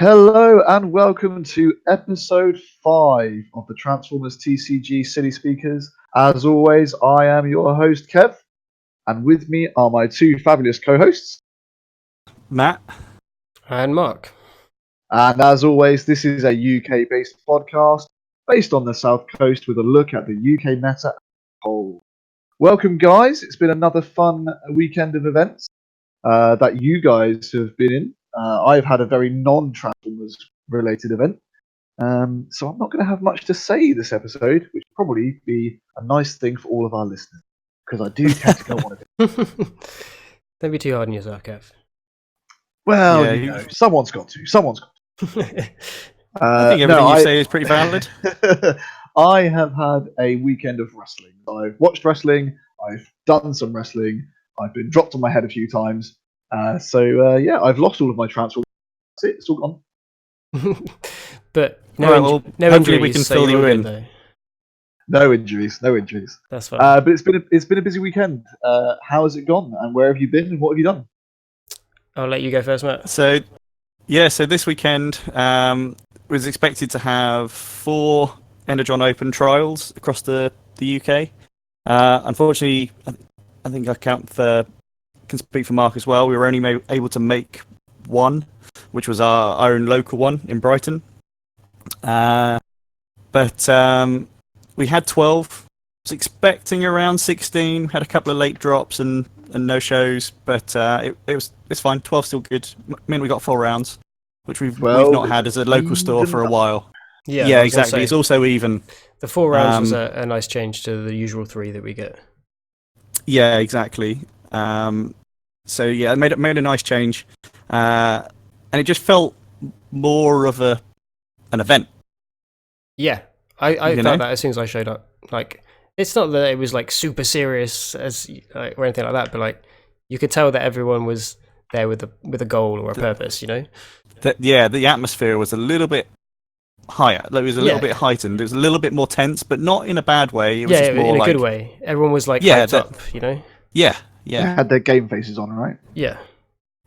Hello and welcome to episode 5 of the Transformers TCG Cityspeakers. As always, I am your host Kev, and with me are my two fabulous co-hosts, Matt and Mark. And as always, this is a UK-based podcast based on the South Coast with a look at the UK meta as a whole. Welcome, guys. It's been another fun weekend of events that you guys have been in. I've had a very non-Transformers related event, so I'm not going to have much to say this episode, which will probably be a nice thing for all of our listeners, because I do tend to go on a bit. Don't be too hard on yourself, Kev. Well, yeah, you know, someone's got to. I think everything you say is pretty valid. I have had a weekend of wrestling. I've watched wrestling, I've done some wrestling, I've been dropped on my head a few times. Yeah, I've lost all of my transfer. That's it, it's all gone. But no injuries, we can fill you in. Though. No injuries. That's fine. But it's been a busy weekend. How has it gone, and where have you been, and what have you done? I'll let you go first, Matt. So this weekend was expected to have 4 Energon Open Trials across the UK. Unfortunately, I think I can speak for Mark as well. We were only able to make one, which was our own local one in Brighton. But we had 12. I was expecting around 16. Had a couple of late drops and no shows, but it's fine. 12 still good. Meant we got 4 rounds, which we've not had as a local store for a while. Yeah, exactly. It's also even. The 4 rounds was a nice change to the usual 3 that we get. Yeah, exactly. So yeah, it made a nice change, and it just felt more of an event. Yeah, I felt that as soon as I showed up. Like, it's not that it was like super serious or anything like that, but like you could tell that everyone was there with a goal or a purpose. You know. The atmosphere was a little bit higher. Like, it was a little bit heightened. It was a little bit more tense, but not in a bad way. It was just more in a like, good way. Everyone was like hyped up. You know. Yeah. They had their game faces on, right? Yeah.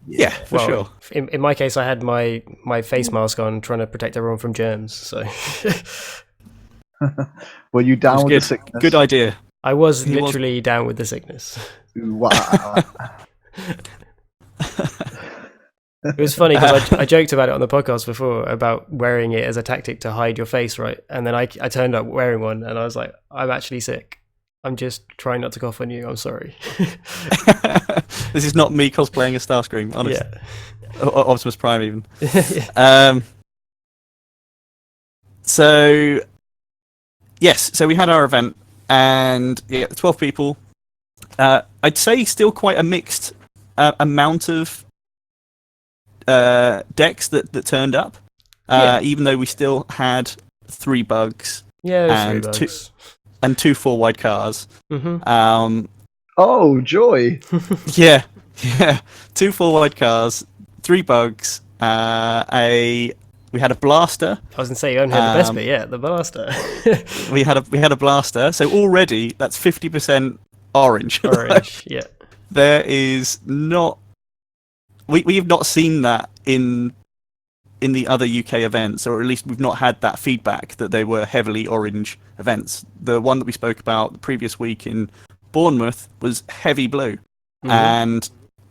Yeah, for sure. In my case, I had my face mask on, trying to protect everyone from germs. So, were you down with the sickness? Good idea. I was literally down with the sickness. Wow. It was funny because I joked about it on the podcast before about wearing it as a tactic to hide your face, right? And then I turned up wearing one, and I was like, I'm actually sick. I'm just trying not to cough on you. I'm sorry. This is not me cosplaying a Starscream, honestly. Yeah. Optimus Prime, even. Yeah. So we had our event, and 12 people. I'd say still quite a mixed amount of decks that turned up, even though we still had 3 bugs. Yeah, 3 bugs. And 2 4-wide cars. Mm-hmm. Oh, joy! Yeah. 2 4-wide cars, 3 bugs. We had a blaster. I was gonna say you only had the best bit, the blaster. we had a blaster. So already that's 50% orange. Orange, yeah. There is not. We have not seen that in the other UK events, or at least we've not had that feedback that they were heavily orange events. The one that we spoke about the previous week in Bournemouth was heavy blue. Mm-hmm.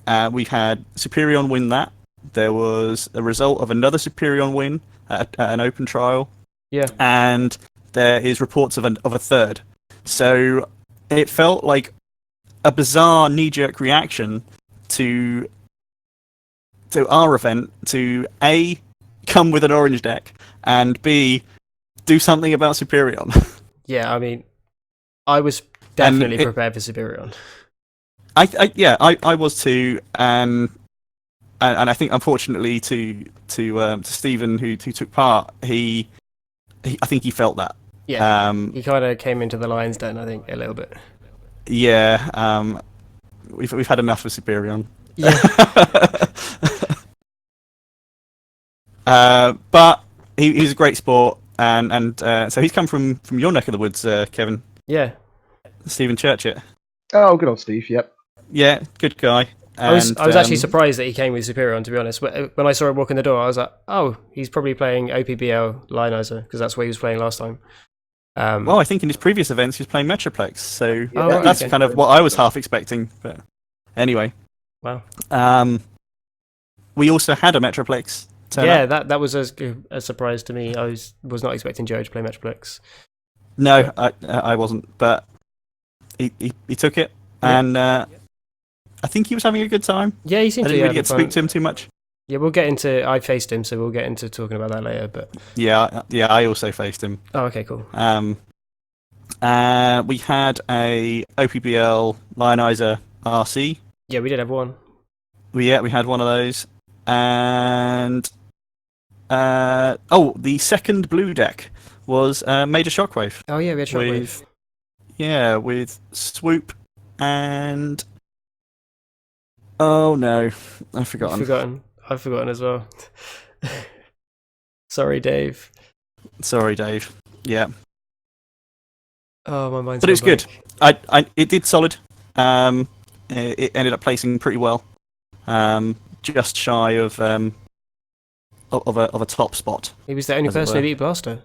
And we had Superion win that. There was a result of another Superion win at an open trial. Yeah. And there is reports of a third. So it felt like a bizarre knee-jerk reaction to our event to A, come with an orange deck, and B, do something about Superion. Yeah, I mean, I was definitely prepared for Superion. I was too, and I think unfortunately to Stephen who took part, I think he felt that. Yeah, he kind of came into the lion's den, I think, a little bit. Yeah, we've had enough of Superion. Yeah. But he's a great sport, and so he's come from your neck of the woods, Kevin. Yeah. Stephen Churchett. Oh, good old Steve. Yep. Yeah, good guy. I was actually surprised that he came with Superior on, to be honest. When I saw him walk in the door, I was like, oh, he's probably playing OPBL Lionizer, because that's what he was playing last time. Well, I think in his previous events he was playing Metroplex, so that's okay. kind of what I was half expecting. But anyway, wow. We also had a Metroplex. Yeah, that was a surprise to me. I was not expecting Joe to play Metroplex. No, I wasn't, but he took it, and I think he was having a good time. Yeah, he seemed I to didn't really get to speak to him too much. Yeah, we'll get into. I faced him, so we'll get into talking about that later. But yeah, I also faced him. Oh, okay, cool. We had a OPBL Lionizer RC. Yeah, we did have one. We had one of those, and the second blue deck was Major Shockwave. Oh yeah, we had Shockwave. With Swoop and oh no, I've forgotten. I've forgotten as well. Sorry, Dave. Yeah. Oh, my mind's. But it was good. It did solid. It ended up placing pretty well. Just shy of a top spot. He was the only person who beat Blaster.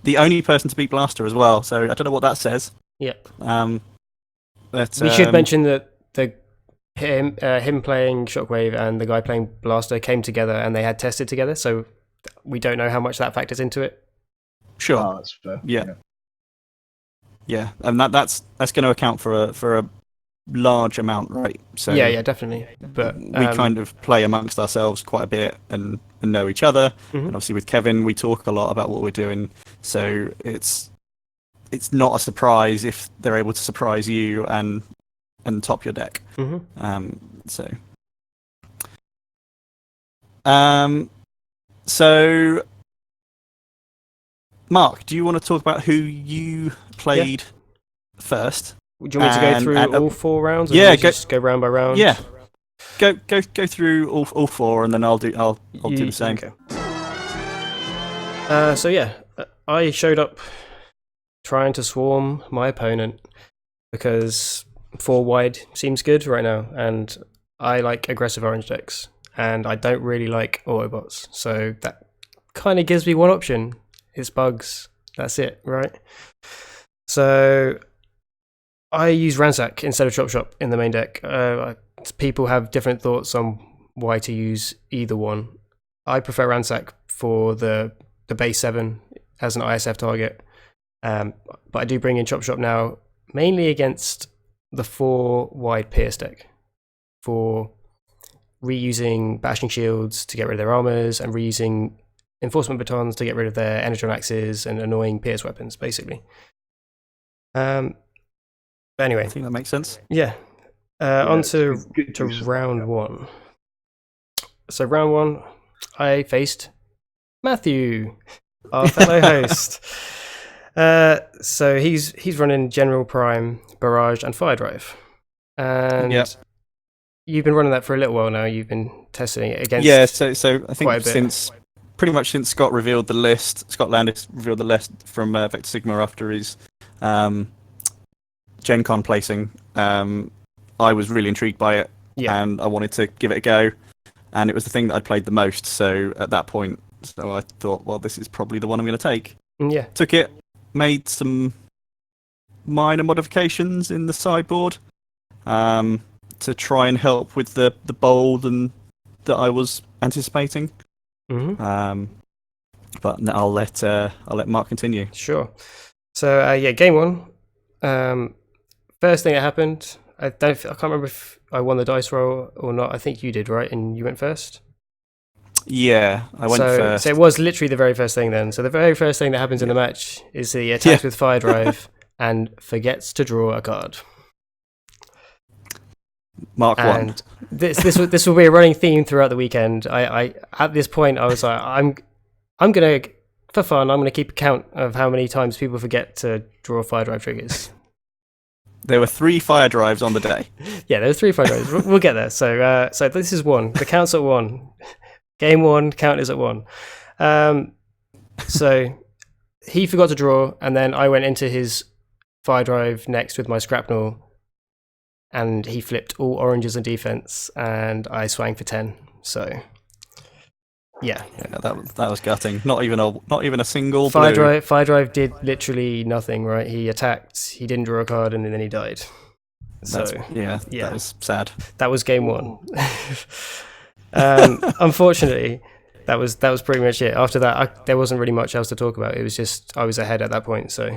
The only person to beat Blaster as well. So I don't know what that says. Yeah. But we should mention that him playing Shockwave and the guy playing Blaster came together and they had tested together. So we don't know how much that factors into it. Sure. Oh, that's fair. Yeah, and that's going to account for a large amount, right? So yeah, definitely. But we kind of play amongst ourselves quite a bit and know each other. Mm-hmm. And obviously with Kevin, we talk a lot about what we're doing. So it's not a surprise if they're able to surprise you and top your deck. Mm-hmm. So Mark, do you want to talk about who you played first? Do you want me to go through all 4 rounds? Or just go round by round. Yeah, go through all 4, and then I'll do the same. Okay. So yeah, I showed up trying to swarm my opponent because 4 wide seems good right now, and I like aggressive orange decks, and I don't really like Autobots, so that kind of gives me one option. It's bugs. That's it, right? So I use Ransack instead of Chop Shop in the main deck. People have different thoughts on why to use either one. I prefer Ransack for the base 7 as an ISF target, but I do bring in Chop Shop now, mainly against the 4 wide Pierce deck for reusing Bashing Shields to get rid of their armors and reusing Enforcement Batons to get rid of their Energon Axes and annoying Pierce weapons, basically. But anyway, I think that makes sense. Yeah. On to round 1. So round 1, I faced Matthew, our fellow host. So he's running General Prime, Barrage, and Fire Drive. And you've been running that for a little while now. You've been testing it against. Yeah, so I think since Scott revealed the list, Scott Landis revealed the list from Vector Sigma after his Gen Con placing. I was really intrigued by it, and I wanted to give it a go. And it was the thing that I'd played the most. So at that point, I thought, well, this is probably the one I'm going to take. Yeah. Took it, made some minor modifications in the sideboard to try and help with the bold and that I was anticipating. Mm-hmm. But I'll let Mark continue. Sure. So game 1. First thing that happened, I can't remember if I won the dice roll or not. I think you did, right? And you went first. Yeah, I went first. So it was literally the very first thing then. So the very first thing that happens in the match is he attacks with Fire Drive and forgets to draw a card. Mark won. This will be a running theme throughout the weekend. I at this point I was like, I'm gonna, for fun, I'm gonna keep a count of how many times people forget to draw Fire Drive triggers. There were 3 Fire Drives on the day. Yeah, there were 3 Fire Drives. We'll get there. So this is 1. The count's at 1. Game 1, count is at 1. So he forgot to draw, and then I went into his Fire Drive next with my Scrapnel, and he flipped all oranges in defense, and I swang for 10. So, yeah, that was gutting. Not even a single Fire Drive did literally nothing. Right, he attacked, he didn't draw a card, and then he died. That was sad. That was game 1. Unfortunately, that was pretty much it. After that, there wasn't really much else to talk about. It was just I was ahead at that point. So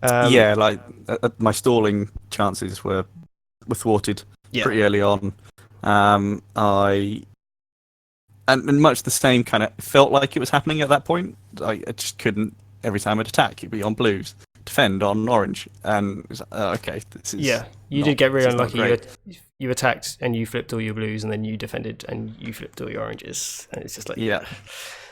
my stalling chances were thwarted pretty early on. And much the same kind of felt like it was happening at that point. I just couldn't. Every time I'd attack, it'd be on blues, defend on orange, and it was okay. This is you did get really unlucky. You attacked and you flipped all your blues, and then you defended and you flipped all your oranges, and it's just like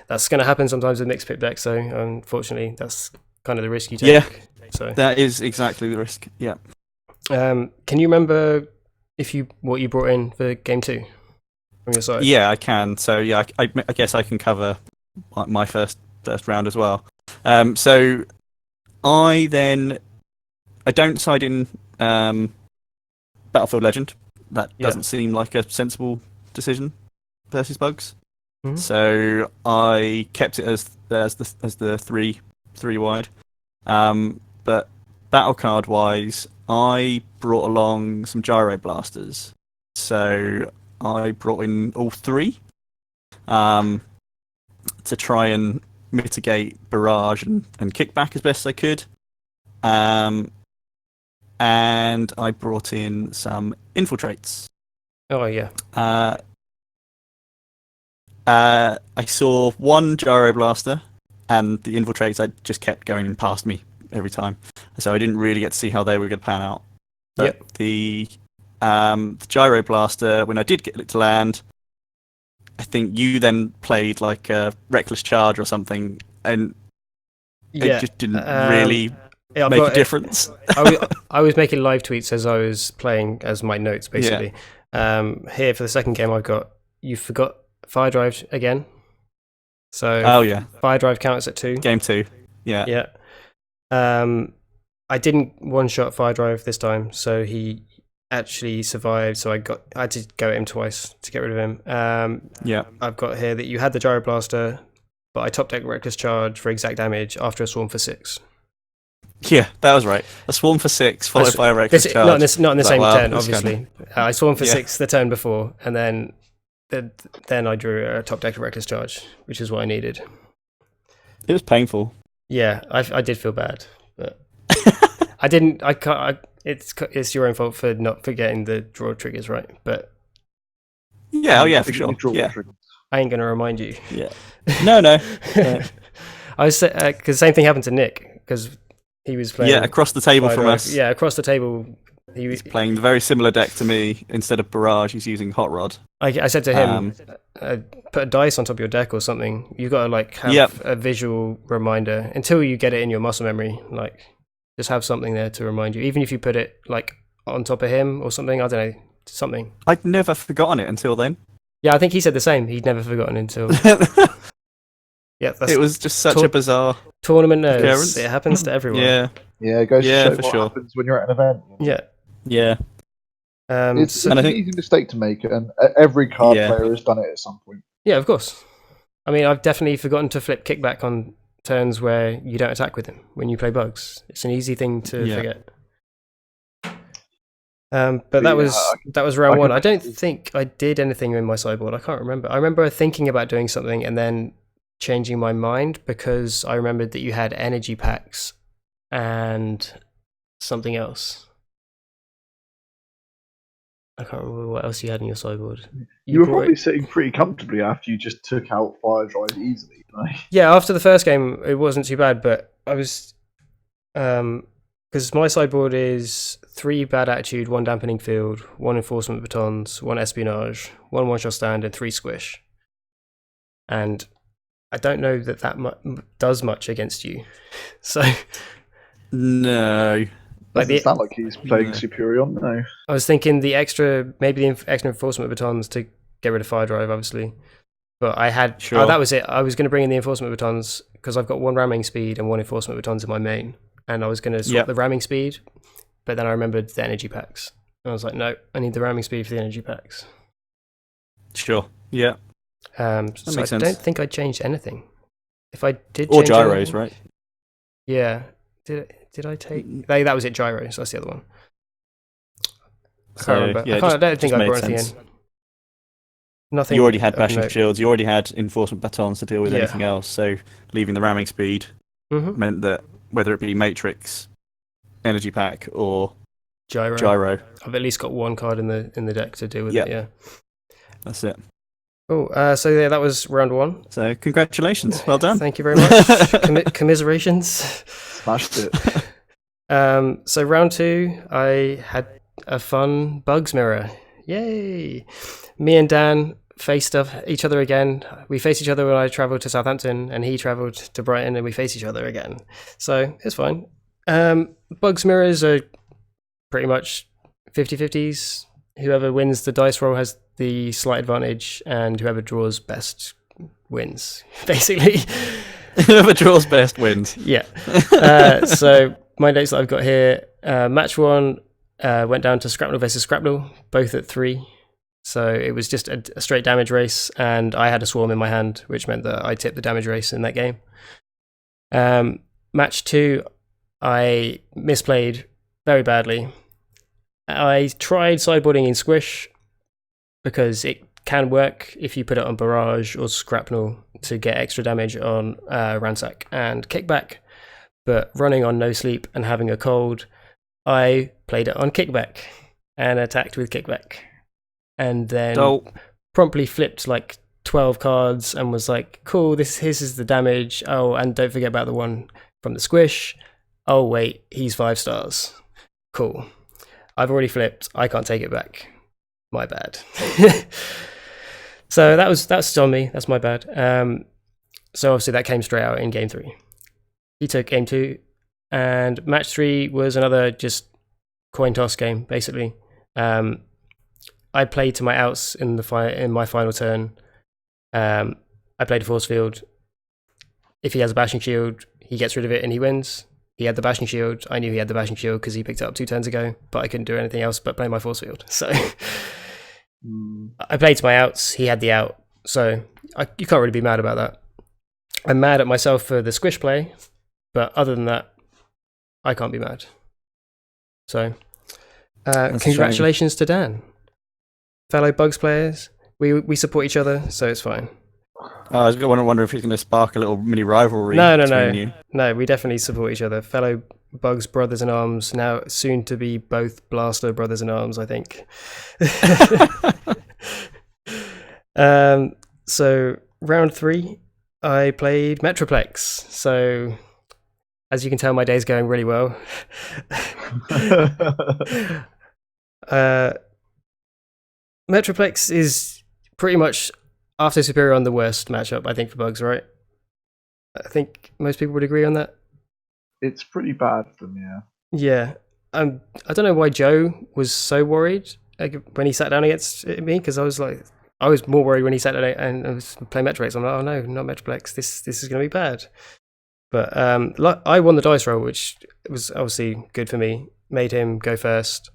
that's going to happen sometimes with mixed pip decks. So unfortunately, that's kind of the risk you take. Yeah, so that is exactly the risk. Yeah. Can you remember what you brought in for game 2 from your side? Yeah, I can. So I guess I can cover my first round as well. So I don't side in Battlefield Legend. That doesn't seem like a sensible decision versus bugs. Mm-hmm. So I kept it as the three wide. But battle card wise, I brought along some gyro blasters. So I brought in all 3 to try and mitigate barrage and kickback as best I could. And I brought in some infiltrates. Oh yeah. I saw one gyro blaster, and the infiltrates I just kept going past me every time, so I didn't really get to see how they were going to pan out. But the gyro blaster, when I did get it to land, I think you then played like a reckless charge or something, and it just didn't really make a difference. I was making live tweets as I was playing as my notes, basically. Here for the second game, I've got you forgot Fire Drive again. So Fire Drive counts at 2. Game 2. Yeah. I didn't one-shot Fire Drive this time, so he actually survived. So I had to go at him twice to get rid of him. I've got here that you had the Gyro Blaster, but I top deck Reckless Charge for exact damage after a Swarm for 6. Yeah, that was right. A Swarm for 6 followed by a Reckless Charge. Not in the same turn, obviously. I Swarm for 6 the turn before, and then I drew a top deck Reckless Charge, which is what I needed. It was painful. Yeah, I did feel bad, but I didn't. I can't. It's your own fault for not forgetting the draw triggers, right? But for sure. I ain't gonna remind you. Yeah. No. I was because the same thing happened to Nick because he was playing. Yeah, across the table from us. Yeah, across the table. He's playing the very similar deck to me. Instead of Barrage, he's using Hot Rod. I said to him, put a dice on top of your deck or something. You've got to have a visual reminder until you get it in your muscle memory. Like, just have something there to remind you. Even if you put it like on top of him or something. I don't know, something. I'd never forgotten it until then. Yeah, I think he said the same. He'd never forgotten until. It was just such a bizarre tournament nerves. It happens to everyone. It goes to show what happens when you're at an event. Yeah. It's an easy mistake to make, and every card player has done it at some point. Yeah, of course. I mean, I've definitely forgotten to flip kickback on turns where you don't attack with him when you play bugs. It's an easy thing to forget. But that was round 1. I don't think I did anything in my sideboard. I can't remember. I remember thinking about doing something and then changing my mind because I remembered that you had energy packs and something else. I can't remember what else you had in your sideboard. You were probably sitting pretty comfortably after you just took out Fire Drive easily, right? Yeah, after the first game, it wasn't too bad, but I was... because my sideboard is 3 Bad Attitude, 1 Dampening Field, 1 Enforcement Batons, 1 Espionage, 1 One-Shot Stand, and 3 Squish. And I don't know that does much against you. So... No... Doesn't sound like he's playing Superior, no. I was thinking the extra Enforcement Batons to get rid of Fire Drive, obviously. But I had... Oh, that was it. I was going to bring in the Enforcement Batons because I've got 1 Ramming Speed and 1 Enforcement Batons in my main. And I was going to swap the Ramming Speed, but then I remembered the energy packs. I was like, no, I need the ramming speed for the energy packs. Sure. Yeah. So makes I sense. don't think I changed anything. If I did, Or change gyros, anything- right? Yeah. Did I take? That was it. Gyros. That's the other one. I can't remember. Yeah, I don't think I made brought anything sense. in. Nothing. You already had of bashing note. shields. You already had enforcement batons to deal with Yeah. anything else. So leaving the ramming speed Mhm. meant that whether it be Matrix, Energy Pack, or Gyro. I've at least got one card in the deck to deal with it. Yeah. that's it. Oh, so yeah, that was round 1. So congratulations, well done. Thank you very much. Commiserations. Smashed it. So round 2, I had a fun bugs mirror. Yay! Me and Dan faced each other again. We faced each other when I travelled to Southampton, and he travelled to Brighton, and we faced each other again. So it's fine. Bugs mirrors are pretty much 50-50s. Whoever wins the dice roll has the slight advantage, and whoever draws best wins, basically. Whoever draws best wins. Yeah. So my notes that I've got here, match 1 went down to Scrapnel versus Scrapnel, both at 3. So it was just a straight damage race, and I had a swarm in my hand, which meant that I tipped the damage race in that game. Match 2, I misplayed very badly. I tried sideboarding in Squish because it can work if you put it on Barrage or Scrapnel to get extra damage on Ransack and Kickback. But running on No Sleep and having a cold, I played it on Kickback and attacked with Kickback. And then promptly flipped like 12 cards and was like, cool, this is the damage. Oh, and don't forget about the one from the Squish. Oh, wait, he's 5 stars. Cool. I've already flipped. I can't take it back. My bad. So that's on me. That's my bad. So obviously that came straight out in game 3. He took game 2, and match 3 was another just coin toss game, basically. I played to my outs in my final turn. I played a force field. If he has a bashing shield, he gets rid of it and he wins. He had the bashing shield. I knew he had the bashing shield because he picked it up 2 turns ago, but I couldn't do anything else but play my force field. So I played to my outs. He had the out. So you can't really be mad about that. I'm mad at myself for the Squish play, but other than that, I can't be mad. So congratulations to Dan. Fellow Bugs players. We support each other, so it's fine. I was going to wonder if he's going to spark a little mini rivalry. No. You. No, we definitely support each other. Fellow Bugs brothers in arms, now soon to be both Blaster brothers in arms, I think. So round 3, I played Metroplex. So as you can tell, my day's going really well. Metroplex is pretty much after Superior on the worst matchup, I think, for Bugs, right? I think most people would agree on that. It's pretty bad for them, yeah. Yeah. I don't know why Joe was so worried when he sat down against me, because I was more worried when he sat down and was playing Metroplex. I'm like, oh no, not Metroplex. This is going to be bad. But I won the dice roll, which was obviously good for me. Made him go first.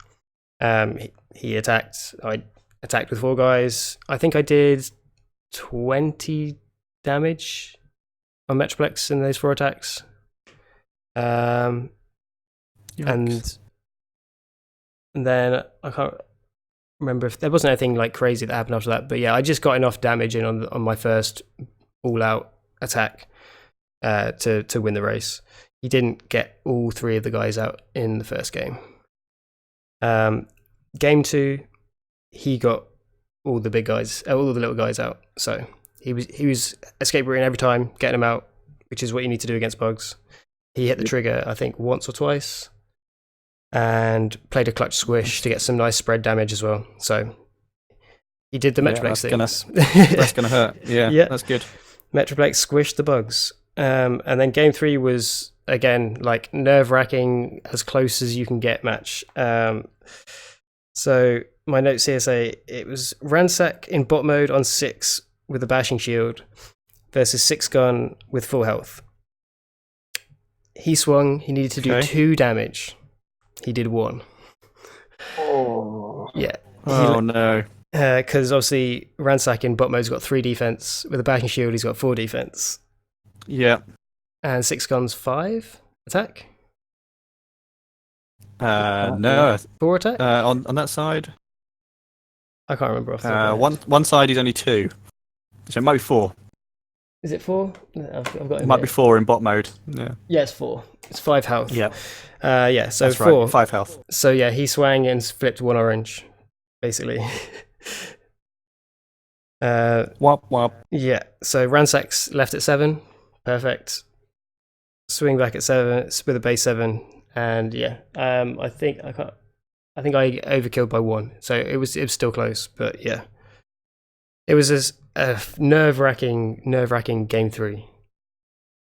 He attacked. I attacked with 4 guys. I think I did 20 damage on Metroplex in those 4 attacks. And then I can't remember if there wasn't anything like crazy that happened after that. But yeah, I just got enough damage in on my first all-out attack to win the race. He didn't get all 3 of the guys out in the first game. Game 2, he got all the big guys, all the little guys out. So he was escape routing every time, getting them out, which is what you need to do against Bugs. He hit the trigger, I think, once or twice, and played a clutch squish to get some nice spread damage as well. So he did the Metroplex things. That's gonna hurt. Yeah, that's good. Metroplex squished the Bugs. And then game 3 was, again, like nerve-wracking, as close as you can get match. So my notes here say it was Ransack in bot mode on 6 with a bashing shield versus 6 gun with full health. He swung, he needed to do 2 damage. He did 1. Oh. Yeah. Oh no. Because obviously Ransack in bot mode's got 3 defense. With a backing shield, he's got 4 defense. Yeah. And 6 guns, 5 attack. No. 4 attack. On that side. I can't remember off the top of my head. One side is only 2, so it might be 4. Is it 4? I've got It might be 4 in bot mode. Yeah, it's 4. It's 5 health. Yeah. Yeah. So That's 4. Right. 5 health. So yeah, he swang and flipped 1 orange, basically. Wop wop. Yeah. So Ransack's left at 7. Perfect. Swing back at 7 with a base 7, and yeah. I think I overkilled by 1, so it was still close, but yeah. It was a nerve-wracking game 3.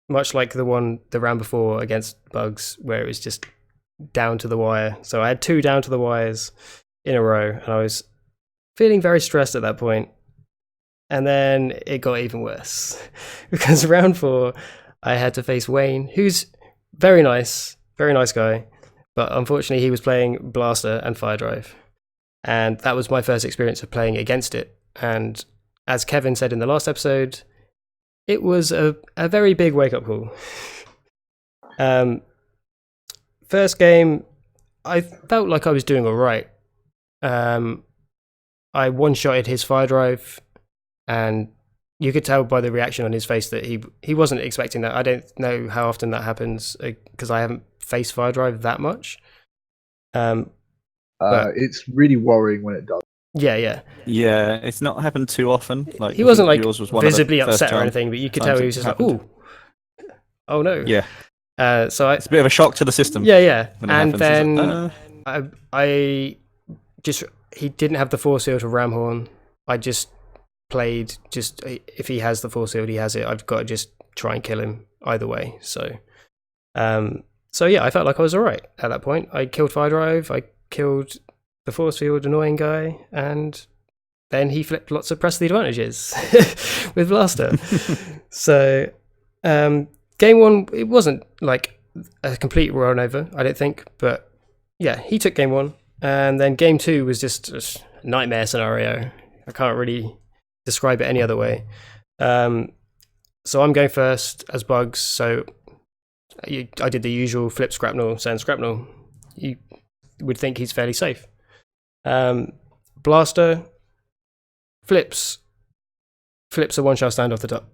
Much like the round before against Bugs, where it was just down to the wire. So I had 2 down to the wires in a row, and I was feeling very stressed at that point. And then it got even worse. Because round 4, I had to face Wayne, who's very nice guy. But unfortunately, he was playing Blaster and Fire Drive. And that was my first experience of playing against it. And as Kevin said in the last episode, it was a very big wake-up call. First game, I felt like I was doing all right. I one-shotted his Fire Drive, and you could tell by the reaction on his face that he wasn't expecting that. I don't know how often that happens, because I haven't faced Fire Drive that much. But it's really worrying when it does. Yeah. It's not happened too often. Like He wasn't like yours was one visibly of the first upset or anything, but you could tell he was just like, "Ooh, oh no." Yeah. So it's a bit of a shock to the system. Yeah. When it And happens. then I just, he didn't have the force field to Ramhorn. I just played, if he has the force field, he has it. I've got to just try and kill him either way. So yeah, I felt like I was alright at that point. I killed Fire Drive, I killed the force field annoying guy, and then he flipped lots of press the advantages with Blaster. So game 1, it wasn't like a complete run over, I don't think, but yeah, he took game 1, and then game 2 was just a nightmare scenario. I can't really describe it any other way. So I'm going first as Bugs, so I did the usual flip Scrapnel, send Scrapnel. You would think he's fairly safe. Blaster flips a one-shot stand off the top.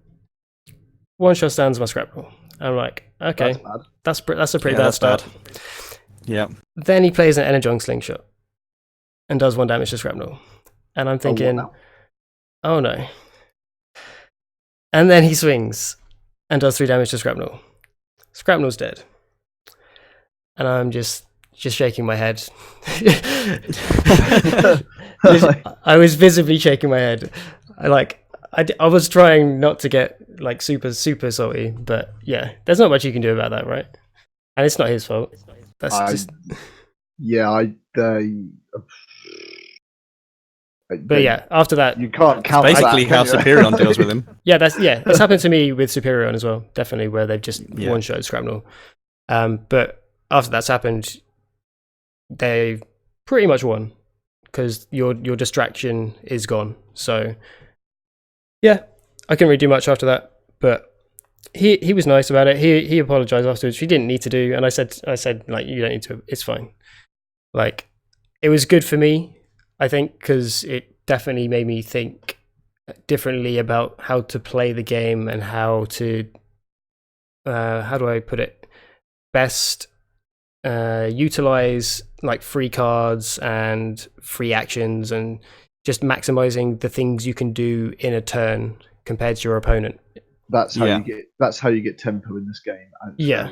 One-shot stands my Scrapnel. I'm like, okay, that's a pretty bad start. Yeah. Then he plays an Energon Slingshot and does 1 damage to Scrapnel. And I'm thinking, oh no. And then he swings and does 3 damage to Scrapnel. Scrapnel's dead. And I'm just shaking my head. I was visibly shaking my head. I was trying not to get like super salty, but yeah, there's not much you can do about that, right? And it's not his fault. But yeah, after that, you can't count basically that, how Superion deals with him. It's happened to me with Superion as well, definitely, where they've just one-shot Scrapnel. But after that's happened, they pretty much won because your distraction is gone. So yeah, I couldn't really do much after that, but he was nice about it. He apologized afterwards. He didn't need to do, and I said like, you don't need to. It's fine. Like, it was good for me, I think, because it definitely made me think differently about how to play the game and how to how do I put it, best utilize like free cards and free actions and just maximizing the things you can do in a turn compared to your opponent. That's how you get tempo in this game. Yeah.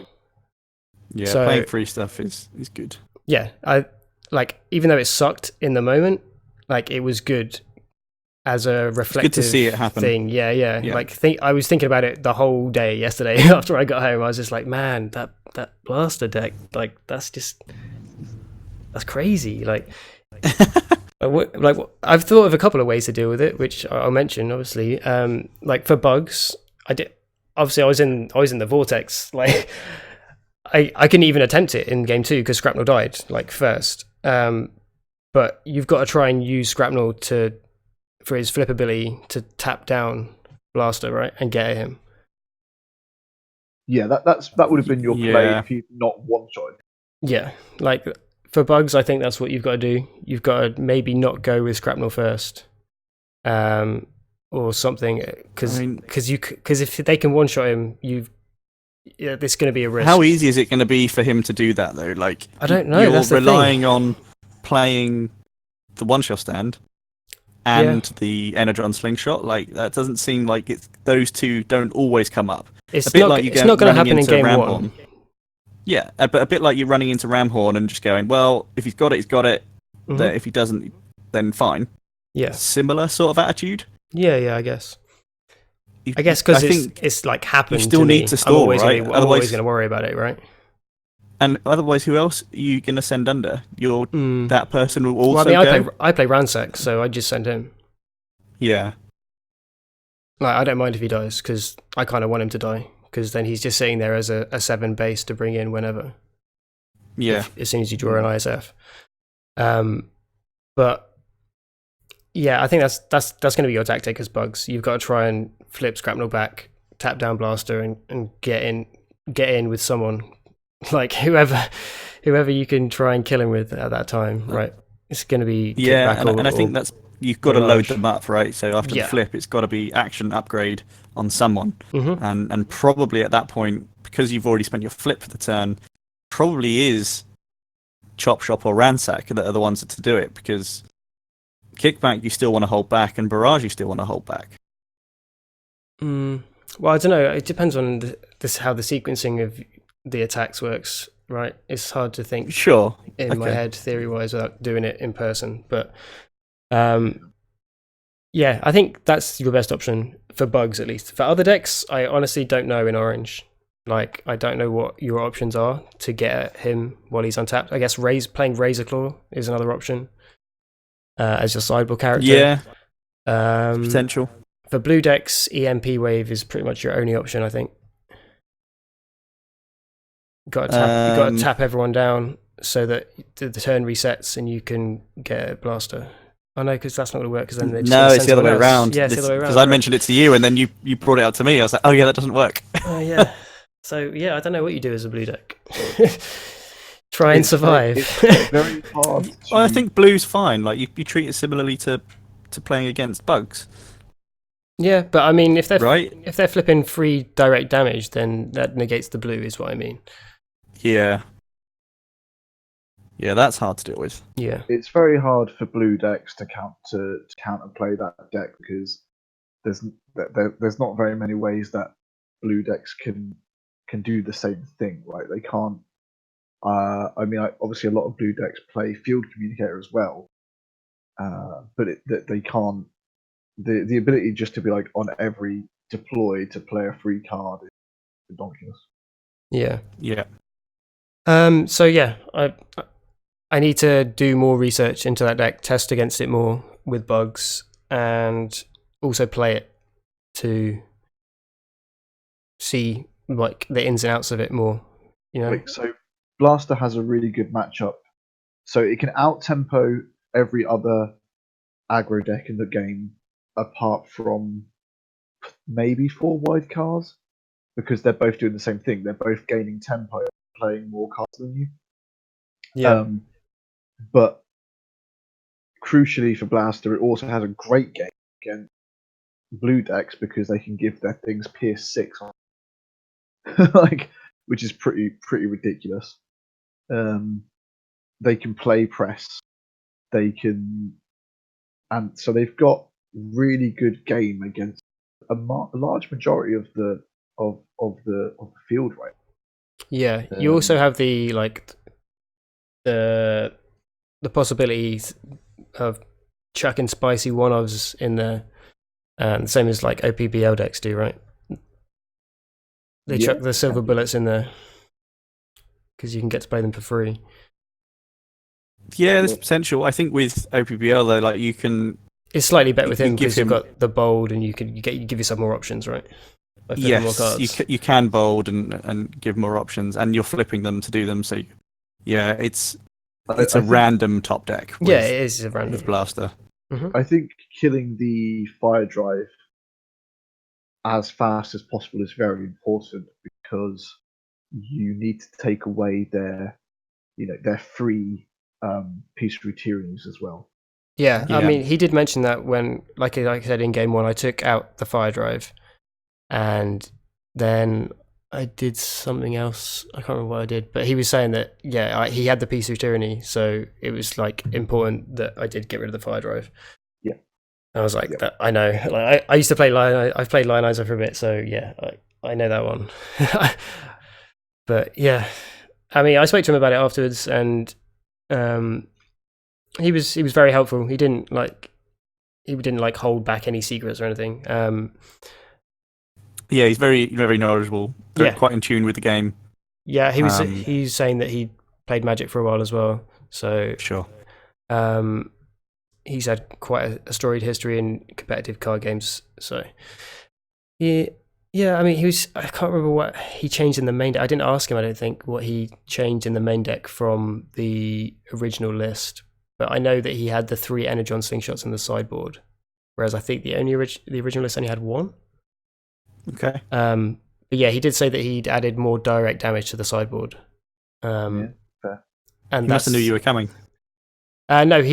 So, playing free stuff is good. Yeah, I like, even though it sucked in the moment, like, it was good as a reflective good to see it happen. Thing. Yeah. Like, I was thinking about it the whole day yesterday after I got home. I was just like, man, that Blaster deck, like, that's crazy. Like, I've thought of a couple of ways to deal with it, which I'll mention, obviously. Like, for Bugs, I was in the vortex. Like, I couldn't even attempt it in game 2 because Scrapnel died like first. but you've got to try and use Scrapnel for his flip ability to tap down Blaster, right, and get at him. Yeah, that would have been your play Yeah. if you'd not one-shot. Yeah, like for bugs, I think that's what you've got to do. You've got to maybe not go with Scrapnel first, or something, because if they can one-shot him, there's going to be a risk. How easy is it going to be for him to do that though? Like, I don't know. You're That's the relying thing. on playing the one-shot stand and the Energon slingshot. Like, that doesn't seem like those two don't always come up. It's a bit not. like you It's go not going to running happen in into game Ramhorn. one. Yeah, but a bit like you're running into Ramhorn and just going, well, if he's got it, he's got it. Mhm. If he doesn't, then fine. Yeah. Similar sort of attitude. Yeah. I guess. You- I guess because I think it's like happened. you still to need me. to stall, I'm always right? I'm Otherwise- always going to worry about it, right? And otherwise, who else are you going to send under? That person will also Well, I mean, go? I play Ransack, so I just send him. Yeah. Like, I don't mind if he dies, because I kind of want him to die, because then he's just sitting there as a 7 base to bring in whenever. Yeah. As soon as you draw an ISF. But yeah, I think that's going to be your tactic as bugs. You've got to try and flip Scrapnel back, tap down Blaster, and get in with someone, like whoever you can try and kill him with at that time, right? It's going to be Yeah, kickback and I think that's you've got to load barrage. them up, right? So after Yeah. the flip, it's got to be action upgrade on someone, Mhm. and probably at that point, because you've already spent your flip for the turn, probably is Chop Shop or Ransack that are the ones to do it, because kickback you still want to hold back, and barrage you still want to hold back. Well, I don't know. It depends on how the sequencing of the attacks works, right? It's hard to think Sure. in my Okay. head theory-wise without doing it in person. But yeah, I think that's your best option for bugs, at least. For other decks, I honestly don't know in Orange. Like, I don't know what your options are to get at him while he's untapped. I guess playing Razor Claw is another option as your sideboard character. Yeah, Um, potential. For blue decks, EMP Wave is pretty much your only option, I think. You've got to tap everyone down so that the turn resets and you can get a Blaster. Oh no, because that's not going to work. Because then they just No, send it's the other way someone else. around. Yeah, it's the other way around. Because I mentioned it to you, and then you brought it out to me. I was like, oh yeah, that doesn't work. Oh yeah. So yeah, I don't know what you do as a blue deck. Try and survive. It's very hard. Well, I think blue's fine. Like you treat it similarly to playing against bugs, Yeah, but I mean, if they're right? flipping 3 direct damage, then that negates the blue, is what I mean. Yeah. Yeah, that's hard to deal with. Yeah. It's very hard for blue decks to counterplay that deck, because there's not very many ways that blue decks can do the same thing, right? They can't. I mean, obviously a lot of blue decks play Field Communicator as well, but they can't. The ability just to be like on every deploy to play a free card is ridiculous. Yeah. Yeah. So yeah, I need to do more research into that deck, test against it more with bugs, and also play it to see like the ins and outs of it more. You know. So Blaster has a really good matchup. So it can out-tempo every other aggro deck in the game, apart from maybe 4 wide cards, because they're both doing the same thing. They're both gaining tempo, playing more cards than you. Yeah. But crucially for Blaster, it also has a great game against blue decks, because they can give their things Pierce 6 on, like, which is pretty ridiculous. They can play press. They can, and so they've got really good game against a large majority of the field, right? Yeah. You also have the the possibilities of chucking spicy one-offs in there, the same as like OPBL decks do, right? They chuck the silver bullets in there because you can get to play them for free. Yeah, there's potential. I think with OPBL though, like you can. It's slightly better with You him give because you've him- got the bold and you give yourself more options, right? By flipping more Yes, cards. you can bold and give more options, and you're flipping them to do them. So, yeah, it's It's a random top deck. With, yeah, it is a random with blaster. I think killing the fire drive as fast as possible is very important because you need to take away their free peaceful tyrannies as well. Yeah, I Yeah. mean, he did mention that when, like I said in game 1, I took out the fire drive, and then I did something else. I can't remember what I did, but he was saying that he had the piece of tyranny, so it was like important that I did get rid of the fire drive. Yeah, and I was like, that, I know. Like I used to play I've played Lionizer for a bit, so yeah, I know that one. But yeah, I mean, I spoke to him about it afterwards, and he was very helpful. He didn't hold back any secrets or anything. Yeah, he's very, very knowledgeable. Quite in tune with the game. Yeah, he's saying that he played Magic for a while as well. So sure. He's had quite a storied history in competitive card games. So yeah. I mean, I can't remember what he changed in the main deck. I didn't ask him, I don't think, what he changed in the main deck from the original list. But I know that he had the 3 Energon slingshots in the sideboard, whereas I think the original list only had 1. Okay. But yeah, he did say that he'd added more direct damage to the sideboard. Fair. And He must have knew you were coming. No, I don't know if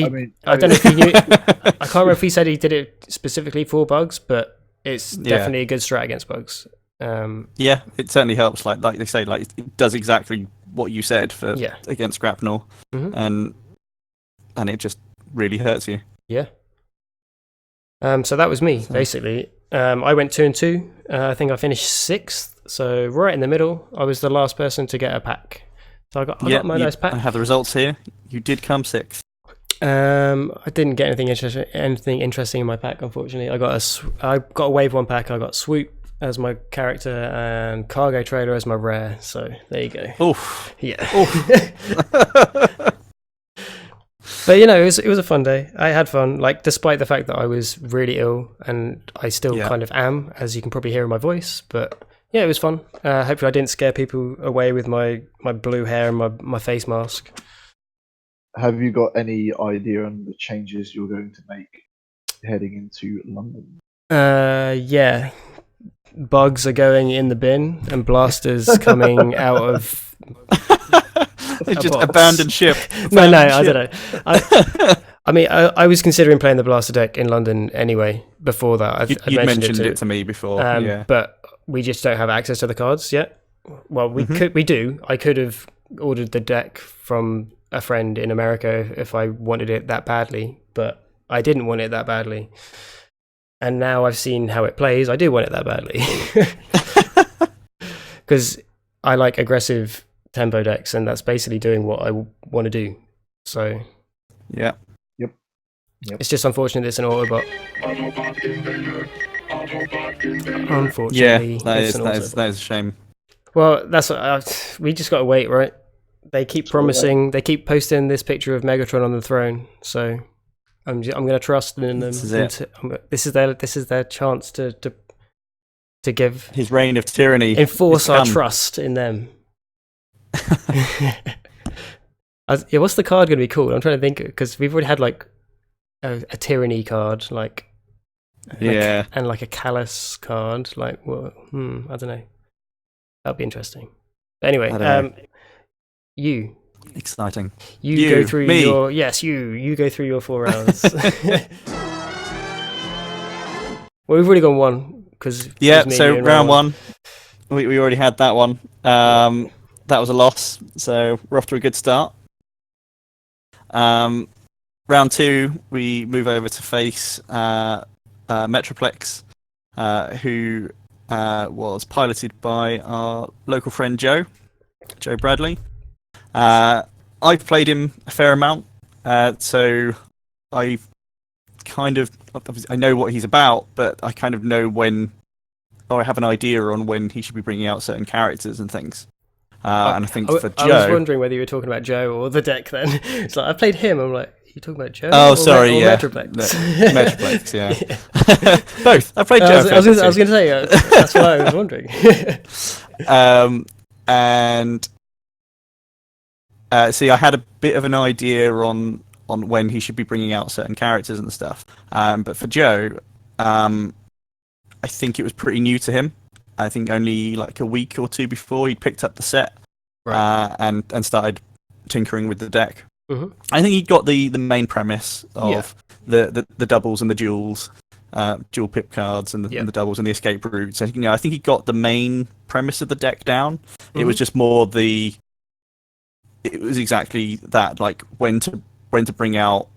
he knew. I can't remember if he said he did it specifically for bugs, but it's definitely a good strat against bugs. Yeah, it certainly helps. Like they say, like it does exactly what you said for against Grapnel, and it just really hurts you. Yeah. So that was me basically. I went 2-2. I think I finished 6th, so right in the middle. I was the last person to get a pack. So I got my nice pack. I have the results here. You did come 6th. I didn't get anything interesting in my pack, unfortunately. I got a Wave 1 pack. I got Swoop as my character and Cargo Trailer as my rare. So there you go. Oof. Yeah. Oof. But it was a fun day. I had fun, like despite the fact that I was really ill, and I still kind of am, as you can probably hear in my voice. But yeah, it was fun. Hopefully, I didn't scare people away with my blue hair and my face mask. Have you got any idea on the changes you're going to make heading into London? Yeah. Bugs are going in the bin, and blasters coming out of. Just abandoned ship. No, I don't know. I mean, I was considering playing the blaster deck in London anyway. Before that, you mentioned it to me before. But we just don't have access to the cards yet. Well, we do. I could have ordered the deck from a friend in America if I wanted it that badly, but I didn't want it that badly. And now I've seen how it plays. I do want it that badly because I like aggressive tempo decks, and that's basically doing what I want to do. So Yep. It's just unfortunate it's an Autobot. Unfortunately, that is a shame. Well, that's we just got to wait, right? They keep promising. They keep posting this picture of Megatron on the throne. So I'm going to trust in them. This is their chance to give his reign of tyranny. Enforce our trust in them. What's the card going to be called? I'm trying to think, because we've already had like a tyranny card, and like a callous card. Like, well, I don't know. That'd be interesting. But anyway, you exciting. You go through you go through your 4 rounds. Well, we've already gone 1 because so round 1, we already had that one. That was a loss, so we're off to a good start. Round 2, we move over to face Metroplex, who was piloted by our local friend Joe Bradley. I've played him a fair amount, so I know what he's about, but I kind of know I have an idea on when he should be bringing out certain characters and things. And I think for Joe, I was wondering whether you were talking about Joe or the deck. Then it's like I played him. I'm like, are you talking about Joe? Oh, sorry, Metroplex. Metroplex, yeah. Both. I played Joe. I was going to say that's why I was wondering. See, I had a bit of an idea on when he should be bringing out certain characters and stuff. But for Joe, I think it was pretty new to him. I think only like a week or two before he picked up the set, and started tinkering with the deck. Mm-hmm. I think he got the main premise of the doubles and the duels, dual pip cards and the doubles and the escape routes. I think he got the main premise of the deck down. Mm-hmm. It was just more it was exactly that, like when to bring out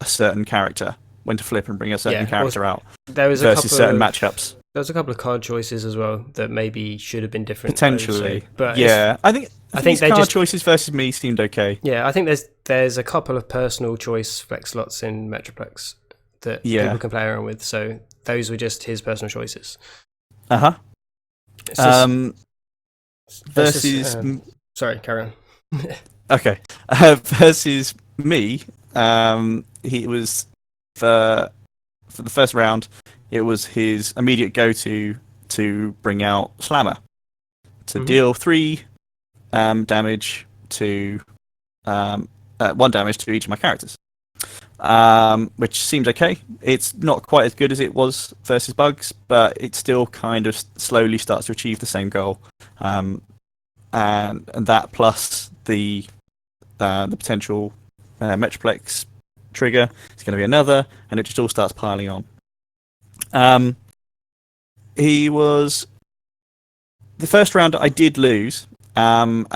a certain character, when to flip and bring a certain character out. There was versus certain matchups. There was a couple of card choices as well that maybe should have been different. Potentially, but I think they card choices versus me seemed okay. Yeah, I think there's a couple of personal choice flex slots in Metroplex that people can play around with. So those were just his personal choices. Versus. Sorry, carry on. Okay. Versus me, he was for the first round. It was his immediate go-to to bring out Slammer to deal 3 damage to 1 damage to each of my characters, which seems okay. It's not quite as good as it was versus Bugs, but it still kind of slowly starts to achieve the same goal. And that plus the potential Metroplex trigger is going to be another, and it just all starts piling on. He was the first round I did lose, and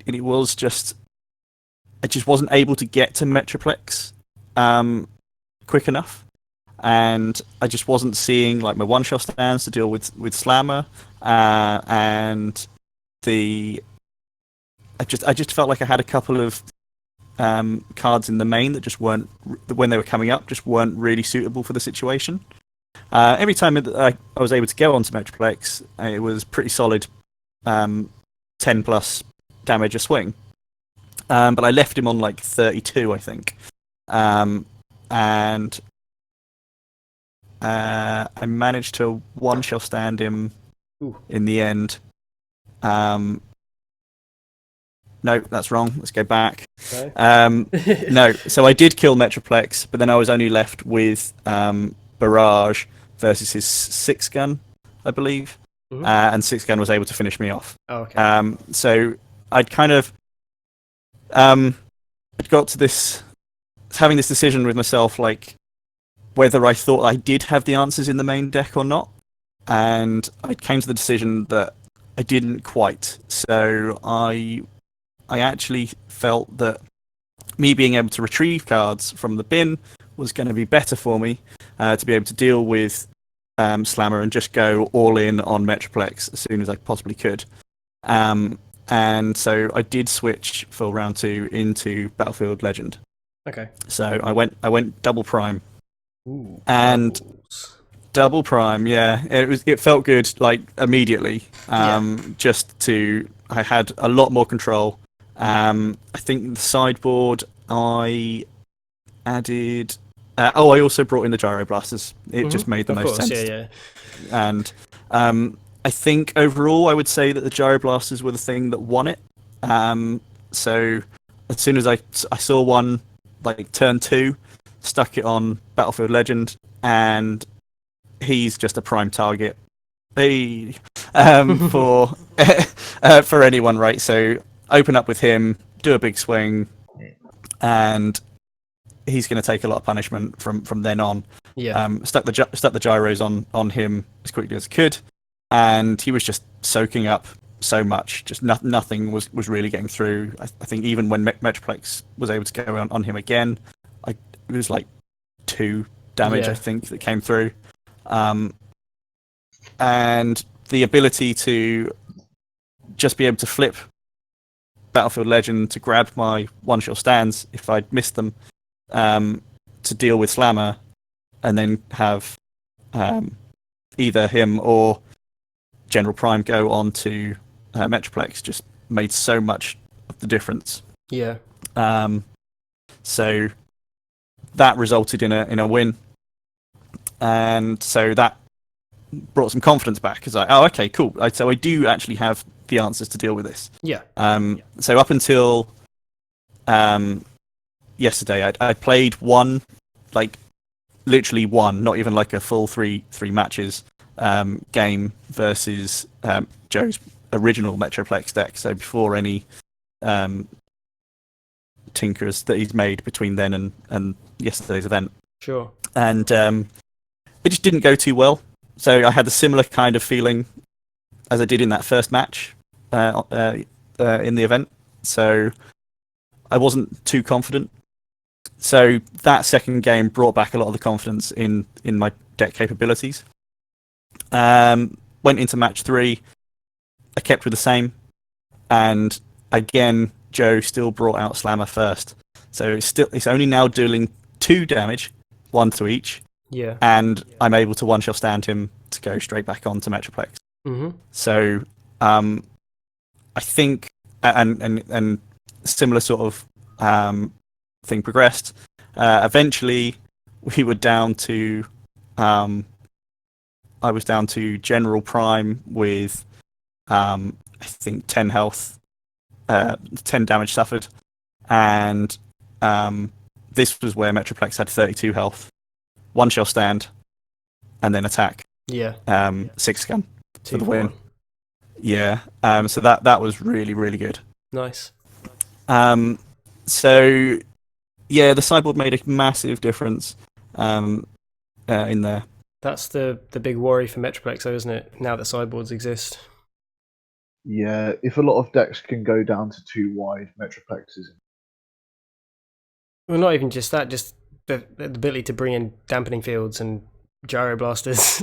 it was just I just wasn't able to get to Metroplex quick enough, and I just wasn't seeing like my one-shot stands to deal with Slammer, and I just felt like I had a couple of cards in the main that just weren't, when they were coming up, just weren't really suitable for the situation. Every time I was able to go onto Metroplex, it was pretty solid 10 plus damage a swing. But I left him on like 32, I think. And I managed to one-shot stand him in the end. No, that's wrong. Let's go back. Okay. No, so I did kill Metroplex, but then I was only left with Barrage versus his 6-gun, I believe. Mm-hmm. And 6-gun was able to finish me off. Oh, okay. So I'd kind of I'd got to having this decision with myself, like whether I thought I did have the answers in the main deck or not. And I came to the decision that I didn't quite. So I actually felt that me being able to retrieve cards from the bin was going to be better for me to be able to deal with Slammer and just go all in on Metroplex as soon as I possibly could. And so I did switch for round 2 into Battlefield Legend. Okay. So I went double prime. Ooh, and double prime, yeah. It felt good like immediately. I had a lot more control. I think the sideboard I added. I also brought in the gyro blasters. It just made the most sense. Yeah. And I think overall, I would say that the gyro blasters were the thing that won it. So as soon as I saw one, like turn 2, stuck it on Battlefield Legend, and he's just a prime target. For anyone, right? So open up with him, do a big swing, and he's going to take a lot of punishment from then on. Yeah. Stuck the gyros on him as quickly as I could, and he was just soaking up so much. Just nothing was really getting through. I think even when Metroplex was able to go on him again, it was like 2 damage, I think, that came through. And the ability to just be able to flip Battlefield Legend to grab my one-shot stands if I'd missed them, to deal with Slammer, and then have either him or General Prime go on to Metroplex just made so much of the difference. Yeah. So that resulted in a win, and so that brought some confidence back. Because okay, cool. So I do actually have the answers to deal with this. Yeah. So up until yesterday. I played one, like literally one, not even like a full three matches game versus Joe's original Metroplex deck. So before any tinkers that he's made between then and yesterday's event. Sure. And it just didn't go too well. So I had a similar kind of feeling as I did in that first match in the event. So I wasn't too confident. So that second game brought back a lot of the confidence in my deck capabilities. Went into match 3. I kept with the same. And again, Joe still brought out Slammer first. So it's only now dealing 2 damage, 1 to each. Yeah. And I'm able to one-shot stand him to go straight back on to Metroplex. Mm-hmm. So I think, and similar sort of thing progressed. Eventually, we were down to, I was down to General Prime with, I think 10 health, 10 damage suffered, and this was where Metroplex had 32 health. One shell stand, and then attack. Yeah. 6 gun for the 2-1. win. Yeah. So that was really, really good. Nice. So yeah, the sideboard made a massive difference in there. That's the big worry for Metroplex, though, isn't it? Now that sideboards exist. Yeah, if a lot of decks can go down to 2 wide, Metroplex is. Well, not even just that, just the ability to bring in dampening fields and gyro blasters.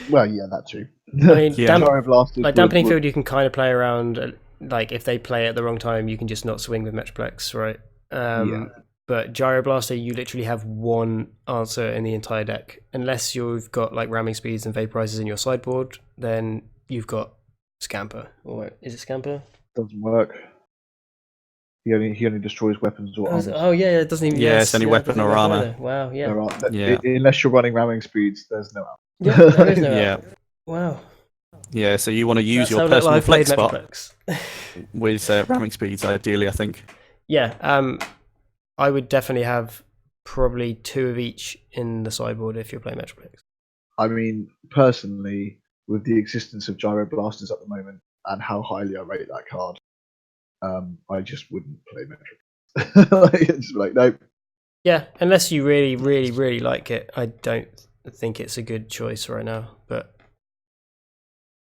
Well, yeah, that too. I mean, Yeah. Gyro blasters dampening field, you can kind of play around. Like, if they play at the wrong time, you can just not swing with Metroplex, right? Yeah. But gyro blaster, you literally have one answer in the entire deck. Unless you've got like ramming speeds and vaporizers in your sideboard, then you've got Scamper. Or is it Scamper? Doesn't work. He only destroys weapons or armor. Oh yeah, it doesn't even. Yeah, it's only weapon or armor. Either. Wow, yeah. Yeah. Unless you're running ramming speeds, there's no out. Yeah, there is no Yeah. out. Wow. Yeah, so you want to use That's your how little personal I've played flex spot Metroplex. with ramming speeds, ideally, I think. Yeah, I would definitely have probably 2 of each in the sideboard if you're playing Metroplex. I mean, personally, with the existence of gyro blasters at the moment and how highly I rate that card, I just wouldn't play Metroplex. Just like, nope. Yeah, unless you really, really, really like it, I don't think it's a good choice right now. But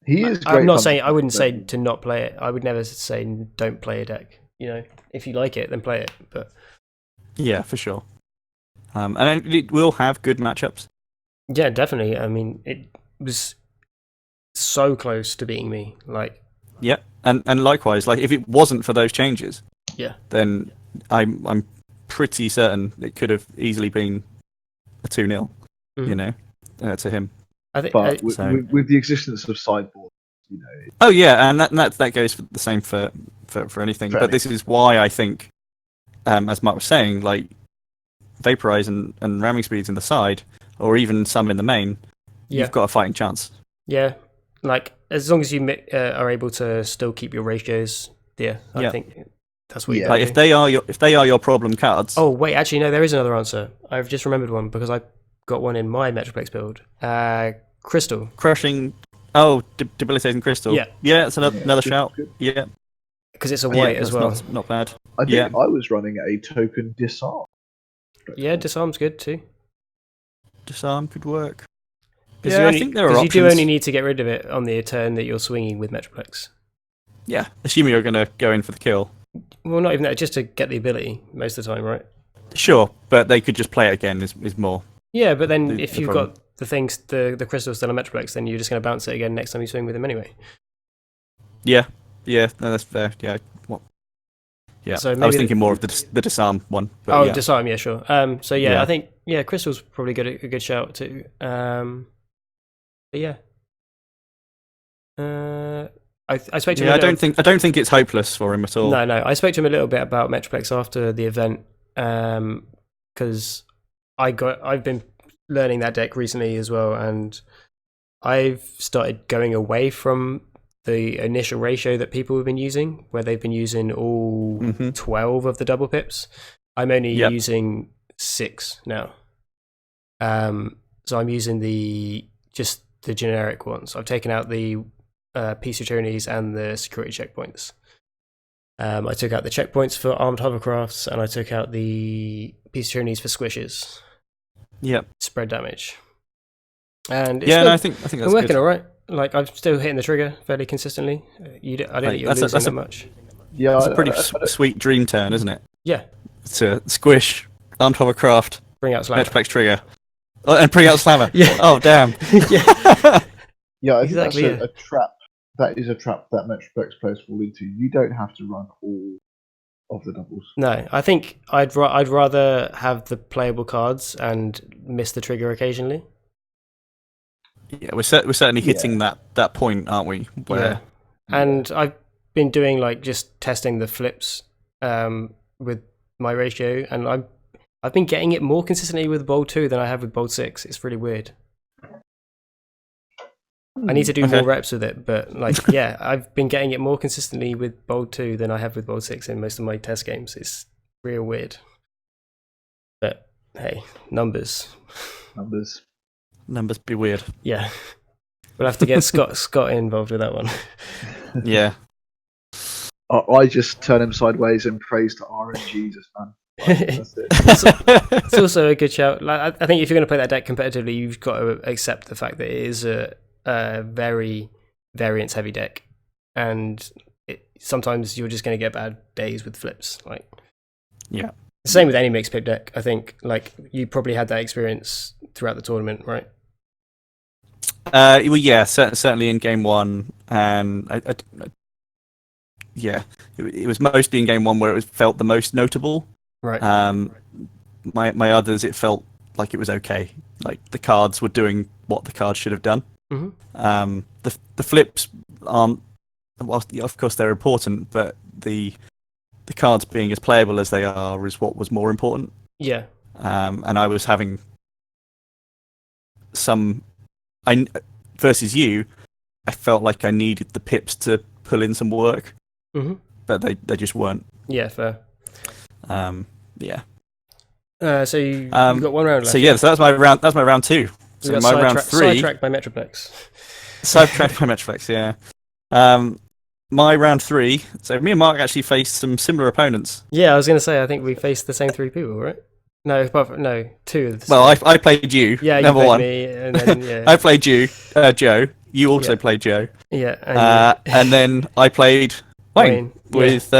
He is. I'm great not fun saying I wouldn't say play. to not play it. I would never say don't play a deck. You know, if you like it, then play it. But Yeah, for sure. And it will have good matchups. yeah, definitely. I mean, it was so close to beating me. Like, Yeah, and likewise, like if it wasn't for those changes, yeah, then I'm pretty certain it could have easily been a 2-0, Mhm. you know, to him. I think. But So- with the existence of sideboard, you know, Oh yeah, and that goes for the same for anything. For But this is why I think, as Mark was saying, like vaporize and ramming speeds in the side, or even some in the main, Yeah. you've got a fighting chance. Yeah, like as long as you are able to still keep your ratios, I Yeah. think that's what you Yeah. gotta Like do. if they are your problem cards. Oh wait, actually no, there is another answer. I've just remembered one because I got one in my Metroplex build. Crystal. Crushing. Debilitating crystal. Yeah. It's another shout. good. Yeah, Because it's a Yeah, white as that's well. Not bad. I think Yeah. I was running a token disarm. Yeah, disarm's good too. Disarm could work. Yeah, I think there are you options. do only need to get rid of it on the turn that you're swinging with Metroplex. Yeah, assuming you're going to go in for the kill. Well, not even that, just to get the ability most of the time, right? Sure, but they could just play it again. Is more. Yeah, but then The- if the you've problem. got the things, the crystals still on Metroplex, then you're just going to bounce it again next time you swing with him anyway. Yeah, no, that's fair. Yeah, what? Yeah, So I maybe was thinking more of the disarm one. But yeah. disarm, yeah, sure. So yeah, Yeah. I think crystal's probably a good shout too. But yeah. I spoke to him. Yeah, I don't think it's hopeless for him at all. No. I spoke to him a little bit about Metroplex after the event, because I've been learning that deck recently as well, and I've started going away from the initial ratio that people have been using, where they've been using all 12 of the double pips. I'm only using 6 now. So I'm using just the generic ones. I've taken out the peace attorneys and the security checkpoints. I took out the checkpoints for armed hovercrafts, and I took out the peace attorneys for squishes. Yep. Spread damage. And it's I think that's working good. all right. Like, I'm still hitting the trigger fairly consistently. I don't think you're losing that much. Yeah, it's a pretty sweet dream turn, isn't it? Yeah. To squish, armed hovercraft, bring out slammer, Metroplex trigger, and bring out slammer. Yeah. Oh damn. Yeah, I exactly. think that's a trap. That is a trap that Metroplex players fall into. You don't have to run all of the doubles. No, I think I'd rather have the playable cards and miss the trigger occasionally. Yeah, we're certainly hitting that point, aren't we? Where and I've been doing like just testing the flips with my ratio, and I've been getting it more consistently with Bold 2 than I have with Bold 6. It's really weird. I need to do more reps with it, but like, yeah, I've been getting it more consistently with Bold 2 than I have with Bold 6 in most of my test games. It's real weird. But hey, numbers be weird. Yeah. We'll have to get Scott involved with that one. Yeah. I just turn him sideways and praise to RNGesus, man. That's it. It's also a good shout. Like, I think if you're going to play that deck competitively, you've got to accept the fact that it is a very variance heavy deck, and sometimes you're just going to get bad days with flips. Like, yeah, same with any mixed pip deck. I think like you probably had that experience throughout the tournament, right? Well, yeah, certainly in game 1, and it was mostly in game 1 where it felt the most notable. Right. My others, it felt like it was okay. Like the cards were doing what the cards should have done. Mm-hmm. The flips aren't. Well, of course they're important, but the cards being as playable as they are is what was more important. Yeah. And I was having versus you, I felt like I needed the pips to pull in some work, but they just weren't. Yeah, fair. Yeah. So you got one round left. So so that's my round. That's my round 2. So my round 3. Sidetracked by Metroplex. Sidetracked by Metroplex. Yeah. My round 3. So me and Mark actually faced some similar opponents. Yeah, I was going to say I think we faced the same 3 people, right? No, 2 of the. Well, I played you. Yeah, number you played 1. me, and then yeah. I played you, Joe. You also played Joe. Yeah. And then I played Wayne. With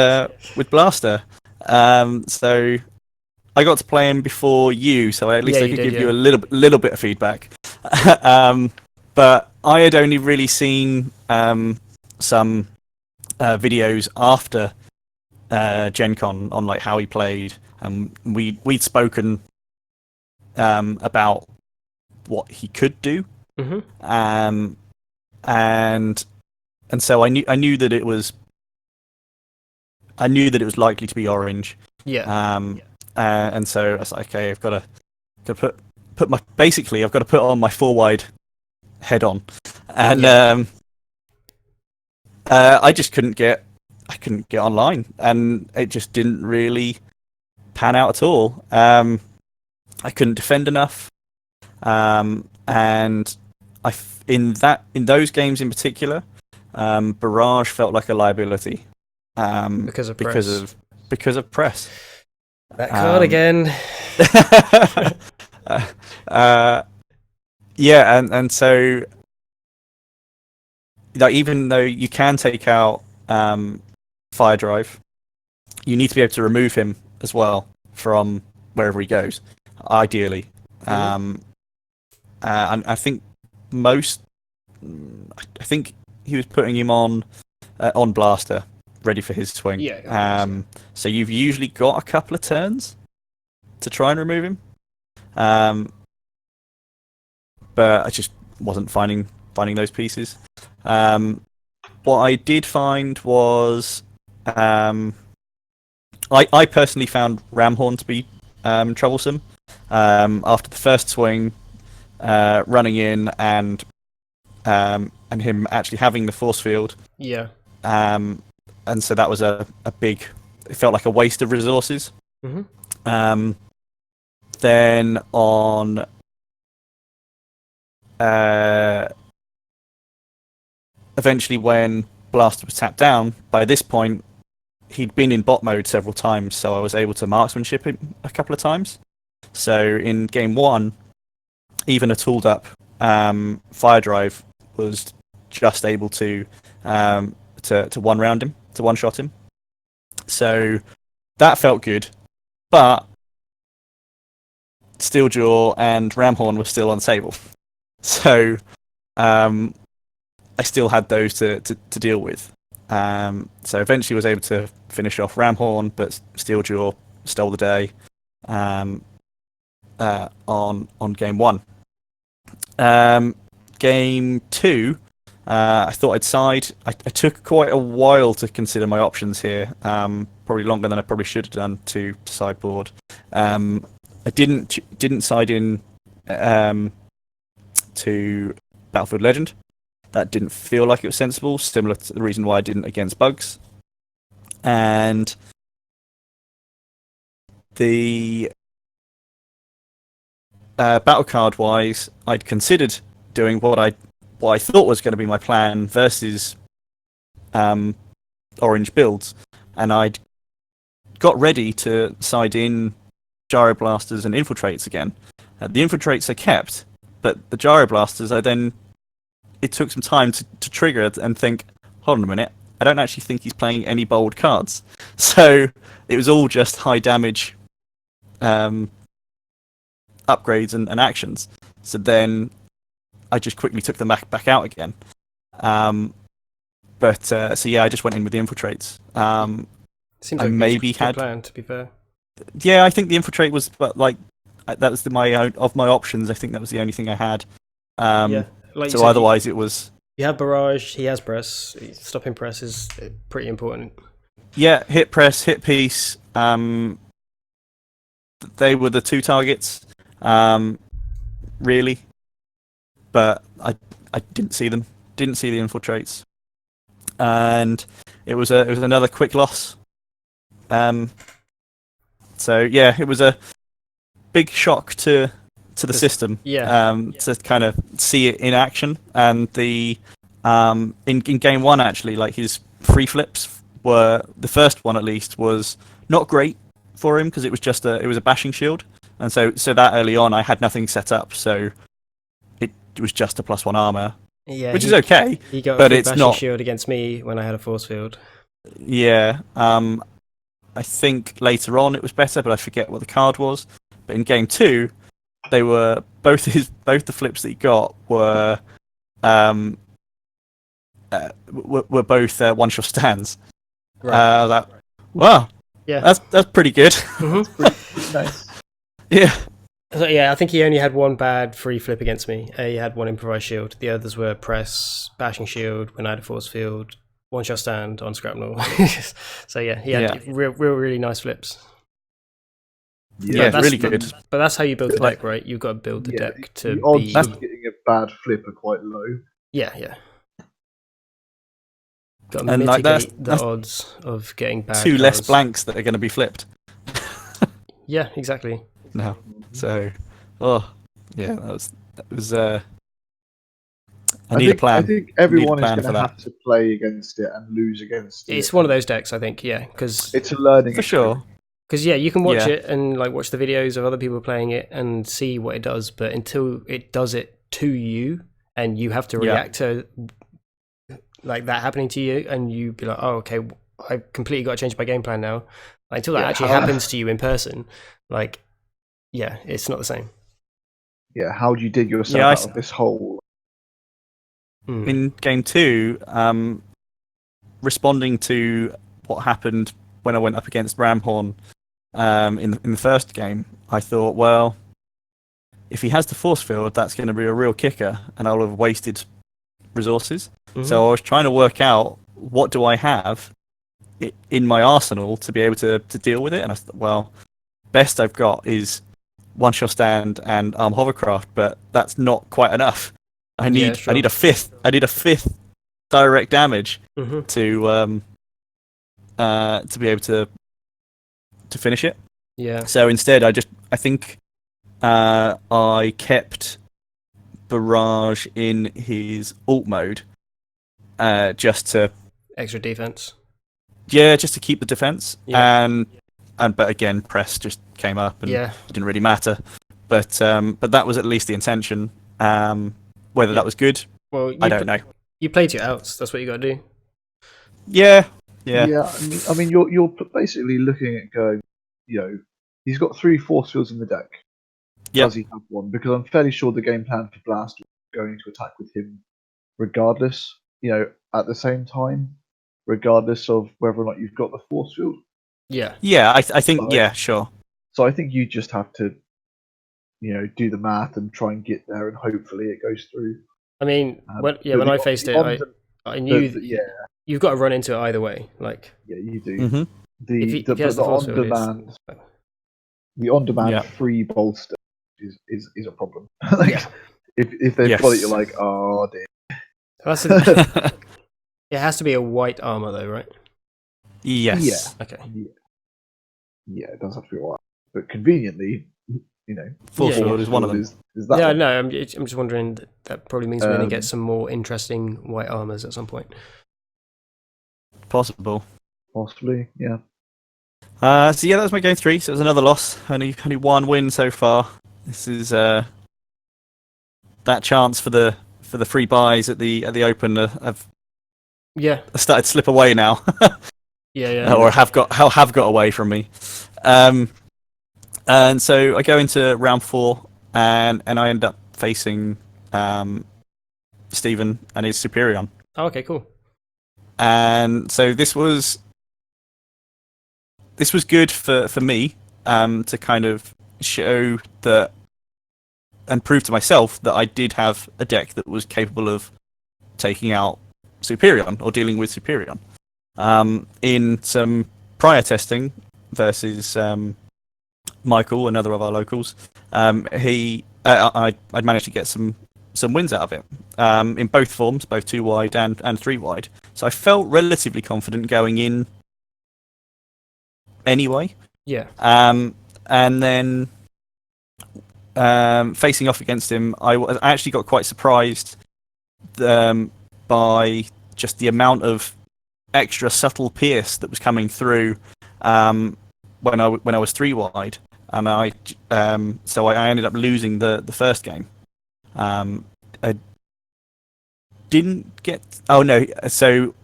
Blaster. So I got to play him before you, so at least I could give you a little bit of feedback. But I had only really seen some videos after Gen Con on like how he played, and we'd spoken about what he could do. And so I knew that it was likely to be orange. Yeah. And so I was like, okay, I've got to put my I've got to put on my 4-wide head on, and I just couldn't get online, and it just didn't really pan out at all. I couldn't defend enough, and in those games in particular, Barrage felt like a liability because of press. That card again. Yeah, and so like, even though you can take out Fire Drive, you need to be able to remove him as well from wherever he goes, ideally. And I think I think he was putting him on Blaster, ready for his swing. Yeah. So you've usually got a couple of turns to try and remove him. But I just wasn't finding those pieces. What I did find was I personally found Ramhorn to be troublesome. After the first swing, running in and and him actually having the force field. Yeah. And so that was a big. It felt like a waste of resources. Mm-hmm. Then on eventually when Blaster was tapped down, by this point he'd been in bot mode several times, so I was able to marksmanship him a couple of times. So in game 1, even a tooled up fire drive was just able to one round him, to one shot him. So that felt good, but Steeljaw and Ramhorn were still on the table, so I still had those to deal with. So eventually was able to finish off Ramhorn, but Steeljaw stole the day on game 1. Game 2, I thought I'd side. I took quite a while to consider my options here, probably longer than I probably should have done to sideboard. I didn't side in to Battlefield Legend. That didn't feel like it was sensible, similar to the reason why I didn't against Bugs. And the battle card wise, I'd considered doing what I thought was going to be my plan versus orange builds, and I'd got ready to side in Gyroblasters and Infiltrates again. The Infiltrates I kept, but the Gyroblasters it took some time to trigger it and think, hold on a minute, I don't actually think he's playing any bold cards. So it was all just high damage upgrades and actions. So then I just quickly took them back out again. So yeah, I just went in with the Infiltrates. Seems I like maybe a good had plan, to be fair. Yeah, I think the Infiltrate was, but like that was my options. I think that was the only thing I had. Yeah, like you so said, otherwise it was. You have barrage. He has press. Stopping press is pretty important. Yeah, hit press, hit piece. They were the two targets, really. But I didn't see them. Didn't see the Infiltrates, and it was another quick loss. So yeah, it was a big shock to the system. Yeah. To kind of see it in action, and the in game 1 actually, like his free flips were, the first one at least was not great for him because it was a bashing shield, and so that early on I had nothing set up, so it was just a +1 armor, Yeah, which is okay. He got but a it's bashing not shield against me when I had a force field. Yeah, I think later on it was better, but I forget what the card was. But in game 2, they were both the flips that he got were both one-shot stands. Right. Wow, Yeah, that's pretty good. Mm-hmm. Nice. Yeah. So, yeah, I think he only had one bad free flip against me. He had one improvised shield. The others were press, bashing shield when I had a force field, one-shot stand on Scrapnel. So yeah, he had really nice flips. Yeah, really good. But that's how you build the deck, right? You've got to build the deck to the odds be. of getting a bad flip are quite low. Yeah. Got to And mitigate the odds of getting bad. Two cards. less blanks that are going to be flipped. Yeah, exactly. No. So, that was. I need a plan. I think everyone is plan going for to that. have to play against it and lose against it. It's one of those decks, I think. Yeah, because It's a learning For sure. Because you can watch Yeah. it and like watch the videos of other people playing it and see what it does, but until it does it to you and you have to react to like that happening to you, and you be like, oh, okay, I completely got to change my game plan now. Like, until that actually happens to you in person, like, yeah, it's not the same. Yeah, how do you dig yourself out of this hole? In game 2, responding to what happened when I went up against Ramhorn in the first game, I thought, well, if he has the force field, that's going to be a real kicker, and I'll have wasted resources. Mm-hmm. So I was trying to work out, what do I have in my arsenal to be able to deal with it? And I thought, well, best I've got is one-shot stand and hovercraft, but that's not quite enough. I need a fifth. I need a fifth direct damage to be able to finish it. Yeah. So instead, I think I kept Barrage in his alt mode, just to Extra defense. Yeah, just to keep the defense. Yeah. But again, press just came up and Yeah. it didn't really matter. But that was at least the intention. Whether that was good, Well, I don't know. You played your outs. That's what you got to do. Yeah. I mean, you're basically looking at going, he's got 3 force fields in the deck. Yep. Does he have one? Because I'm fairly sure the game plan for Blast was going to attack with him regardless, at the same time, regardless of whether or not you've got the force field. Yeah. Yeah, I think, sure. So I think you just have to, do the math and try and get there, and hopefully it goes through. I mean, when I faced it, I knew you've got to run into it either way. Like, yeah, you do. Mm-hmm. The on-demand free bolster is a problem. If they've got it, you're like, oh dear. It has to be a white armor, though, right? Yes. Yeah. Okay. Yeah, it does have to be white, but conveniently, Force field is one of them. Is that one. No, I'm just wondering. That probably means we're going to get some more interesting white armors at some point. Possibly, yeah. So that was my game 3. So it was another loss. Only 1 win so far. This is that chance for the free buys at the Open have started to slip away now. Or have got away from me. And so I go into round 4, and I end up facing Stephen and his Superion. Oh, okay, cool. And so this was good for me, to kind of show that and prove to myself that I did have a deck that was capable of taking out Superion or dealing with Superion. In some prior testing versus Michael, another of our locals, I'd managed to get some wins out of it, in both forms, both 2 wide and 3 wide. So I felt relatively confident going in anyway. Yeah. And then facing off against him, I actually got quite surprised by just the amount of extra subtle pierce that was coming through when I was 3 wide, and so I ended up losing the first game. I didn't get. Oh no! So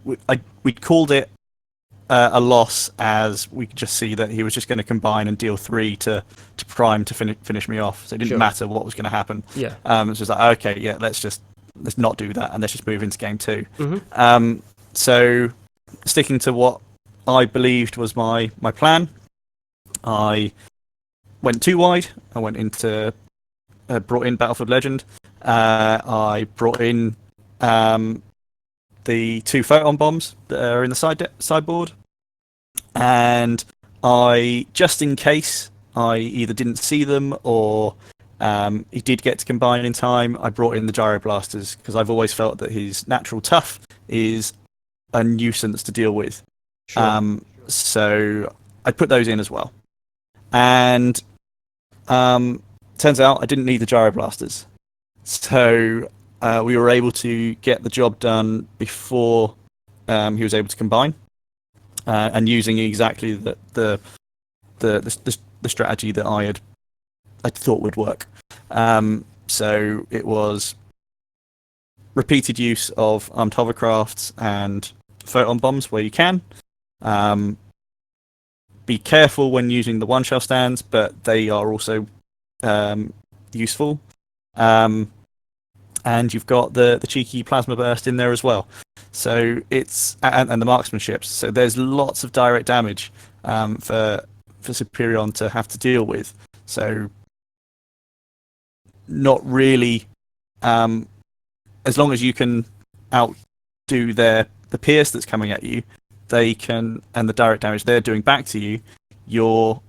we called it a loss, as we could just see that he was just going to combine and deal 3 to prime to finish me off. So it didn't matter what was going to happen. Yeah. It's just like, okay, yeah, let's not do that, and let's just move into game 2. Mm-hmm. So sticking to what I believed was my plan, I went 2 wide. I went into brought in Battlefield Legend. I brought in the 2 photon bombs that are in the sideboard, and I, just in case I either didn't see them or he did get to combine in time, I brought in the gyroblasters, because I've always felt that his natural tough is a nuisance to deal with. Sure. So I put those in as well, and turns out I didn't need the gyroblasters, so we were able to get the job done before he was able to combine, and using exactly the strategy that I thought would work. So it was repeated use of armed hovercrafts and photon bombs where you can. Be careful when using the 1 shell stands, but they are also useful. And you've got the cheeky plasma burst in there as well. So it's and the marksmanship. So there's lots of direct damage for Superion to have to deal with. So not really, as long as you can outdo the pierce that's coming at you, they can, and the direct damage they're doing back to you, you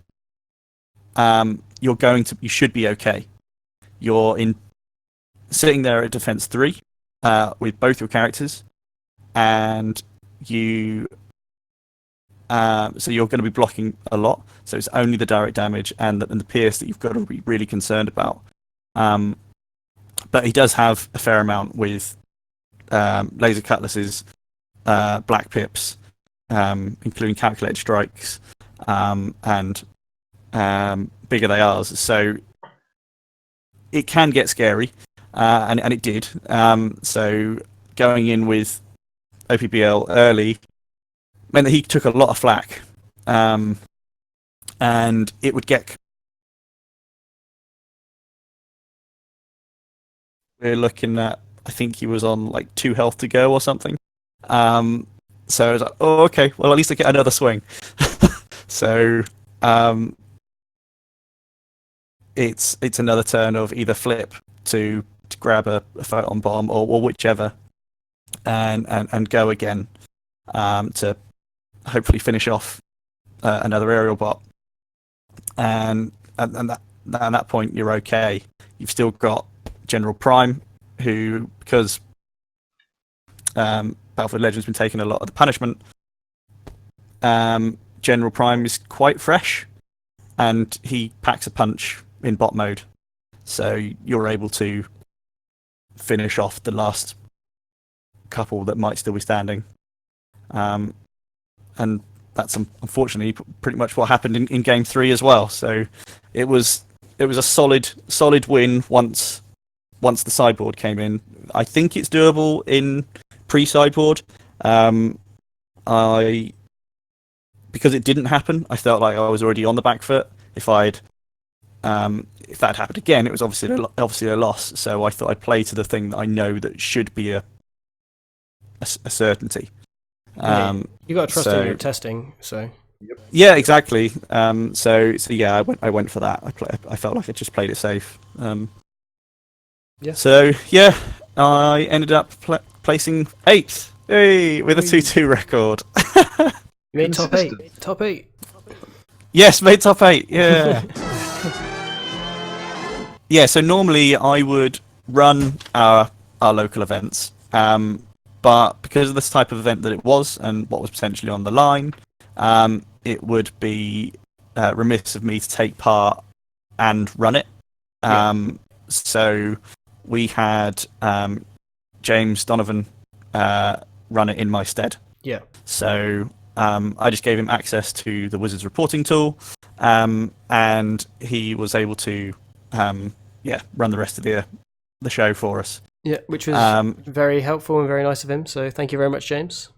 should be okay. You're in sitting there at defense 3 with both your characters, and you. So you're going to be blocking a lot. So it's only the direct damage and the pierce that you've got to be really concerned about. But he does have a fair amount with laser cutlasses, black pips, including calculated strikes, and bigger they are. So it can get scary, and it did. So going in with OPBL early meant that he took a lot of flack, and it would get. We're looking at, I think he was on like 2 health to go or something. So I was like, oh, okay, well at least I get another swing. So it's another turn of either flip to grab a photon bomb or whichever, and go again to hopefully finish off another aerial bot. And at that point you're okay. You've still got General Prime, who, because Battlefield Legends been taking a lot of the punishment, General Prime is quite fresh, and he packs a punch in bot mode, so you're able to finish off the last couple that might still be standing, and that's unfortunately pretty much what happened in game 3 as well. So it was a solid win once the sideboard came in. I think it's doable in pre-sideboard. Because it didn't happen, I felt like I was already on the back foot. If that had happened again, it was obviously a loss. So I thought I'd play to the thing that I know that should be a certainty. You got to trust in your testing. So yeah, exactly. So yeah, I went for that. I felt like I just played it safe. Yeah. So yeah, I ended up placing 8th, with a 2-2 record. You made top 8. Top 8. Yes, made top 8. Yeah. Yeah. So normally I would run our local events, but because of this type of event that it was and what was potentially on the line, it would be remiss of me to take part and run it. So we had James Donovan run it in my stead. Yeah. So I just gave him access to the Wizards reporting tool, and he was able to run the rest of the show for us. Yeah, which was very helpful and very nice of him. So thank you very much, James.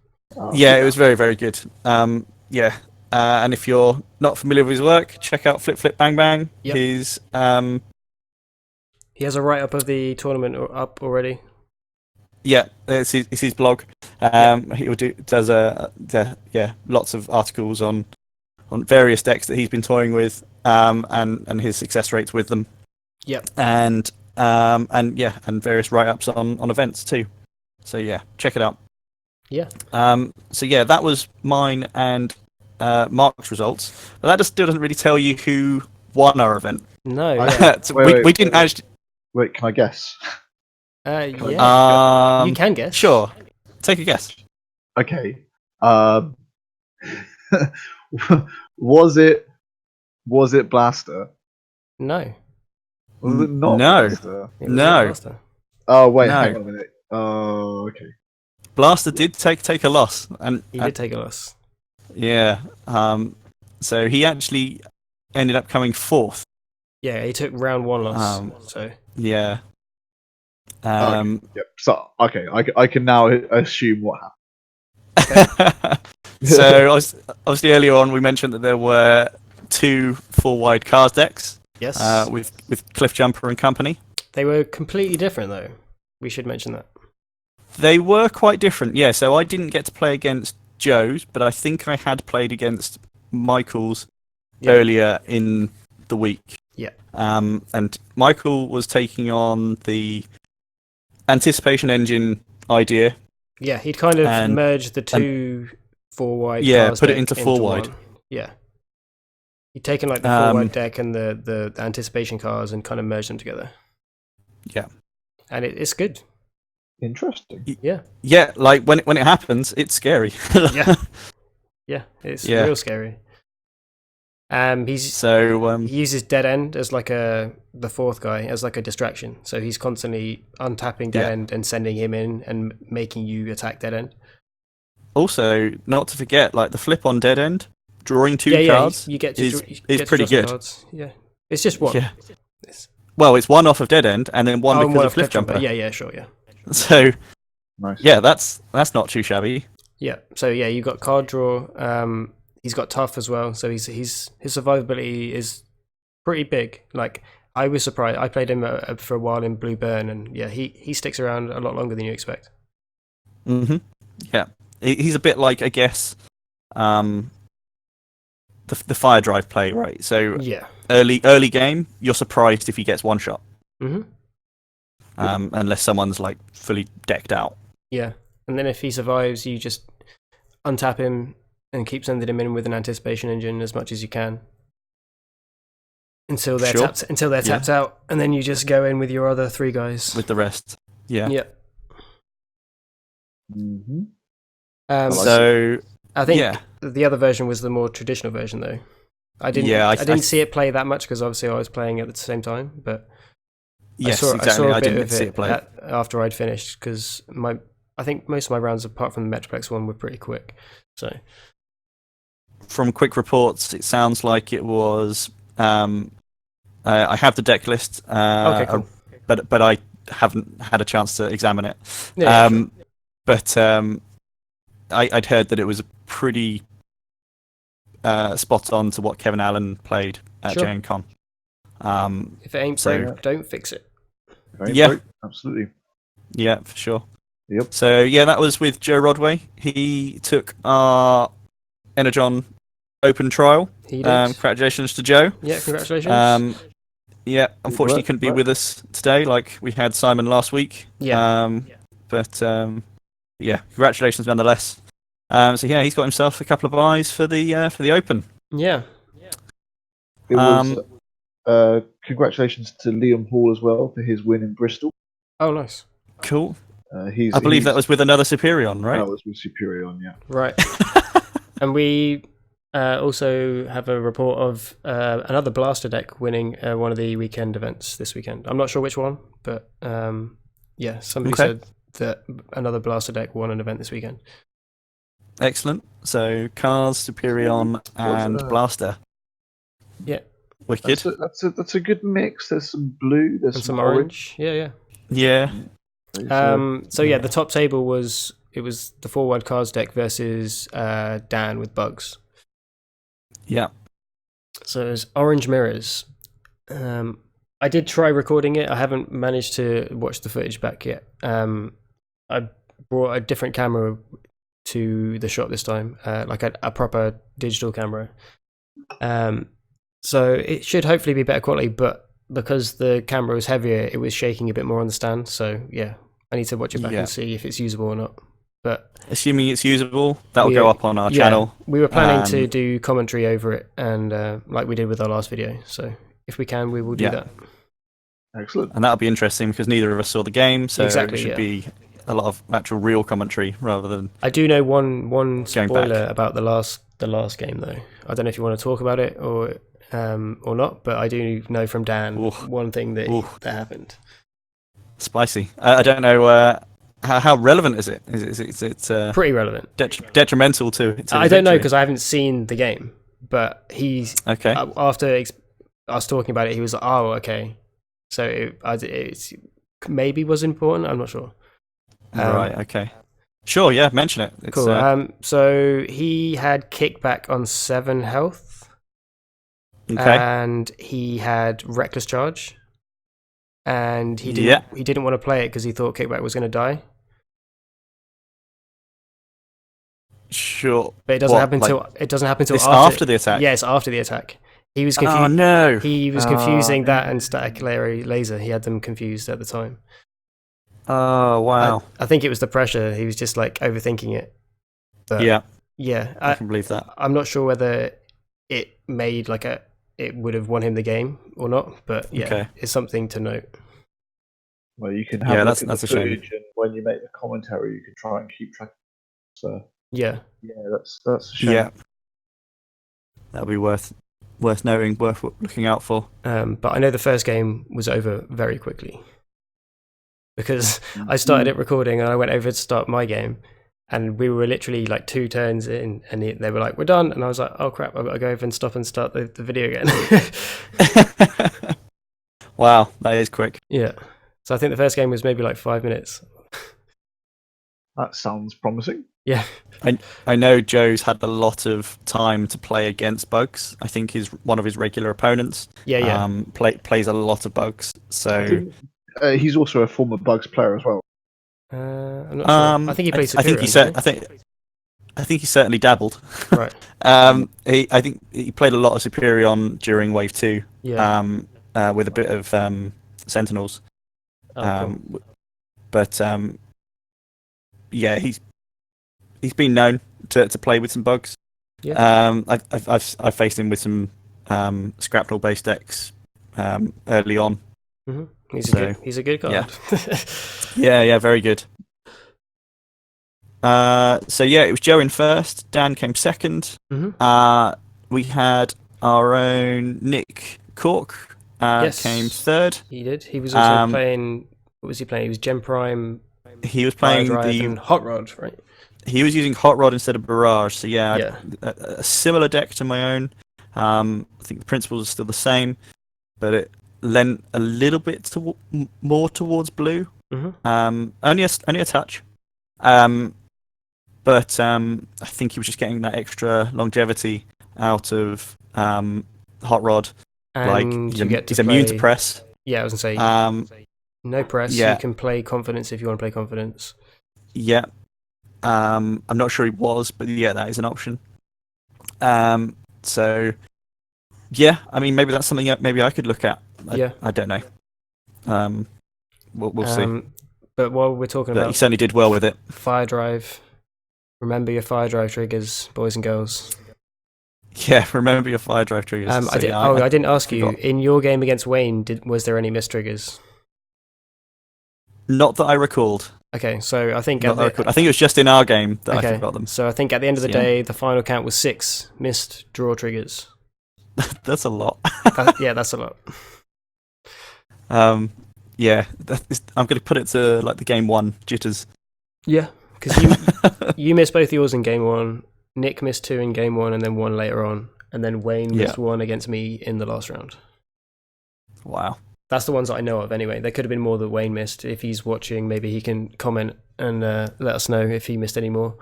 Yeah, it was very, very good. And if you're not familiar with his work, check out Flip Flip Bang Bang. Yep. His he has a write-up of the tournament up already. Yeah, it's his blog. He does lots of articles on various decks that he's been toying with, and his success rates with them. Yep. And various write-ups on events too. So yeah, check it out. Yeah. So yeah, that was mine and Mark's results. But that still doesn't really tell you who won our event. No. Yeah. We didn't actually. Wait, can I guess? Yeah. You can guess. Sure. Take a guess. Okay. Was it Blaster? No. Was it not No. Blaster? No. Blaster. Oh wait, No. hang on a minute. Oh, okay. Blaster did take a loss, and He did take a loss. Yeah. So he actually ended up coming 4th. Yeah, he took round 1 loss. So Yeah. Okay. Yep. So okay, I can now assume what happened. So obviously earlier on we mentioned that there were 2 4-wide card decks. Yes. With Cliff Jumper and company. They were completely different, though. We should mention that. They were quite different, yeah. So I didn't get to play against Joe's, but I think I had played against Michael's earlier in the week. Yeah. And Michael was taking on the Anticipation Engine idea. Yeah, he'd kind of merged the 2 4-wide. Yeah, put it into 4-wide. Yeah. He'd taken like the 4-wide deck and the Anticipation cards and kind of merged them together. Yeah. and it's good. Interesting. Yeah, Yeah, like when it happens, it's scary. yeah, it's Yeah. real scary. He uses Dead End as like the fourth guy as like a distraction. So he's constantly untapping Dead End and sending him in and making you attack Dead End. Also, not to forget, like the flip on Dead End, drawing two cards you get to is get pretty to draw some good. Cards. Yeah, it's just one. Yeah. Well, it's one off of Dead End and then one because of Flip Jumper. Yeah, sure, yeah. So, Nice. yeah, that's not too shabby. Yeah. So yeah, you got card draw. He's got tough as well. So his survivability is pretty big. Like I was surprised. I played him for a while in Blue Burn, and yeah, he sticks around a lot longer than you expect. Mm-hmm. Yeah, he's a bit like, I guess, the Fire Drive play, right? So yeah, early game, you're surprised if he gets one shot. Mm-hmm. Unless someone's like fully decked out. Yeah, and then if he survives, you just untap him and keep sending him in with an anticipation engine as much as you can until they're tapped out, and then you just go in with your other three guys with the rest. Yeah. Yeah. Mm-hmm. So I think the other version was the more traditional version, though. I didn't see it play that much because obviously I was playing at the same time, but yes, I exactly. saw a bit didn't of see it it play after I'd finished because I think most of my rounds, apart from the Metroplex one, were pretty quick. So, from quick reports, it sounds like it was. I have the deck list, okay, cool. but I haven't had a chance to examine it. Yeah, sure. But I'd heard that it was pretty spot on to what Kevin Allen played at Sure. Gen Con. If it ain't broke, don't fix it. Absolutely. Yeah, for sure. Yep. So yeah, that was with Joe Rodway. He took our Energon Open Trial. He did. Congratulations to Joe. Yeah, congratulations. Yeah, unfortunately couldn't be with us today, like we had Simon last week. Yeah. But yeah, congratulations nonetheless. So yeah, he's got himself a couple of buys for the Open. Yeah. It was congratulations to Liam Hall as well for his win in Bristol. Oh, nice. Cool. I believe that was with another Superion, right? That was with Superion, yeah. Right. And we also have a report of another Blaster deck winning one of the weekend events this weekend. I'm not sure which one, but yeah, somebody said that another Blaster deck won an event this weekend. Excellent. So Cars, Superion, and Blaster. Yeah. Wicked. That's a good mix. There's some blue, there's some orange. Yeah. So yeah, the top table was the 4-word cards deck versus Dan with bugs. Yeah. So it's orange mirrors. I did try recording it. I haven't managed to watch the footage back yet. I brought a different camera to the shot this time, like a proper digital camera. So it should hopefully be better quality, but because the camera was heavier, it was shaking a bit more on the stand. So yeah, I need to watch it back and see if it's usable or not. But assuming it's usable, that'll go up on our channel. We were planning to do commentary over it, and like we did with our last video. So if we can, we will do that. Excellent. And that'll be interesting because neither of us saw the game, so exactly, it should be a lot of actual real commentary rather than. I do know one spoiler about the last game though. I don't know if you want to talk about it or not, but I do know from Dan one thing that happened. Spicy. I don't know how relevant is it? Is it pretty relevant? Detrimental to I don't know because I haven't seen the game, but he's okay. After us talking about it, he was like, "Oh, okay." So it maybe was important. I'm not sure. Right. Okay. Sure. Yeah. Mention it. It's, cool. So he had kickback on 7 health. Okay. And he had reckless charge. And he didn't want to play it because he thought kickback was going to die. Sure. But it doesn't happen until after the attack. Yes, after the attack. He was confused. Oh no! He was confusing that and static laser. He had them confused at the time. Oh wow! I think it was the pressure. He was just like overthinking it. But, yeah. I can believe that. I'm not sure whether it made it would have won him the game or not. But yeah, it's something to note. where you can have a look at that's the a shame. footage, and when you make the commentary, you can try and keep track. So Yeah. that's a shame. Yeah, that'll be worth knowing, worth looking out for. But I know the first game was over very quickly because I started it recording and I went over to start my game, and we were literally like 2 turns in, and they were like, "We're done," and I was like, "Oh crap! I've got to go over and stop and start the video again." Wow, that is quick. Yeah. So I think the first game was maybe like 5 minutes. That sounds promising. Yeah. I know Joe's had a lot of time to play against bugs. I think one of his regular opponents. Yeah. Plays a lot of bugs. So He's also a former Bugs player as well. I'm not sure. I think he plays Superior. I think he certainly dabbled. Right. I think he played a lot of Superion during Wave 2. Yeah. With a bit of Sentinels. Cool. But yeah, he's been known to play with some bugs. Yeah. I've faced him with some Scrapnel based decks early on. Mm-hmm. He's a good card. Yeah, very good. So yeah, it was Joe in first. Dan came second. Mm-hmm. We had our own Nick Cork came third. He did. He was also playing. What was he playing? He was Gem Prime. He was playing the Hot Rod, right? He was using Hot Rod instead of Barrage. So yeah. A similar deck to my own. I think the principles are still the same, but it lent a little bit more towards blue. Mm-hmm. Only a touch. But I think he was just getting that extra longevity out of Hot Rod. And he's immune to press. Yeah, I was gonna say no press. Yeah. You can play Confidence if you want to play Confidence. Yeah. I'm not sure he was, but yeah, that is an option. So yeah, I mean, maybe that's something maybe I could look at. I don't know. We'll see. But while we're talking about, he certainly did well with it. Fire Drive. Remember your Fire Drive triggers, boys and girls. Yeah, remember your Fire Drive triggers. I didn't ask you. In your game against Wayne, was there any missed triggers? Not that I recalled. Okay, so I think I think it was just in our game that I forgot them. So I think at the end of the day, the final count was 6 missed draw triggers. That's a lot. That's a lot. Yeah, I'm going to put it to like the game 1 jitters. Yeah, because you missed both yours in game 1. Nick missed 2 in game 1, and then 1 later on, and then Wayne missed 1 against me in the last round. Wow. That's the ones that I know of anyway. There could have been more that Wayne missed. If he's watching, maybe he can comment and let us know if he missed any more.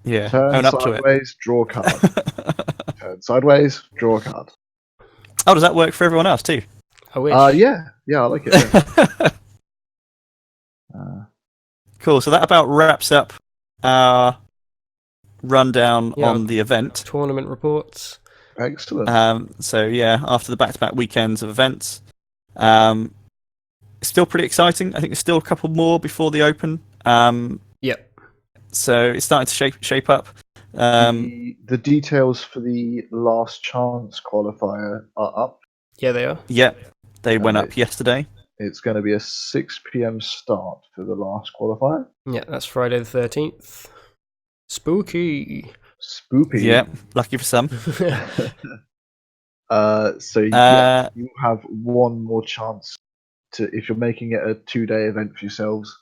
Yeah, turn up sideways, to it. Draw card. Turn sideways, draw card. Oh, does that work for everyone else too? I wish. Yeah, I like it. Yeah. Cool. So that about wraps up our rundown on the event. Tournament reports. Excellent. So yeah, after the back-to-back weekends of events, it's still pretty exciting. I think there's still a couple more before the Open. Yep. So it's starting to shape up. The details for the last chance qualifier are up. Yeah, they are. Yeah, they went up yesterday. It's going to be a 6 p.m. start for the last qualifier. Yeah, that's Friday the 13th. Spooky. Spoopy. Yeah, lucky for some. So you have one more chance if you're making it a 2-day event for yourselves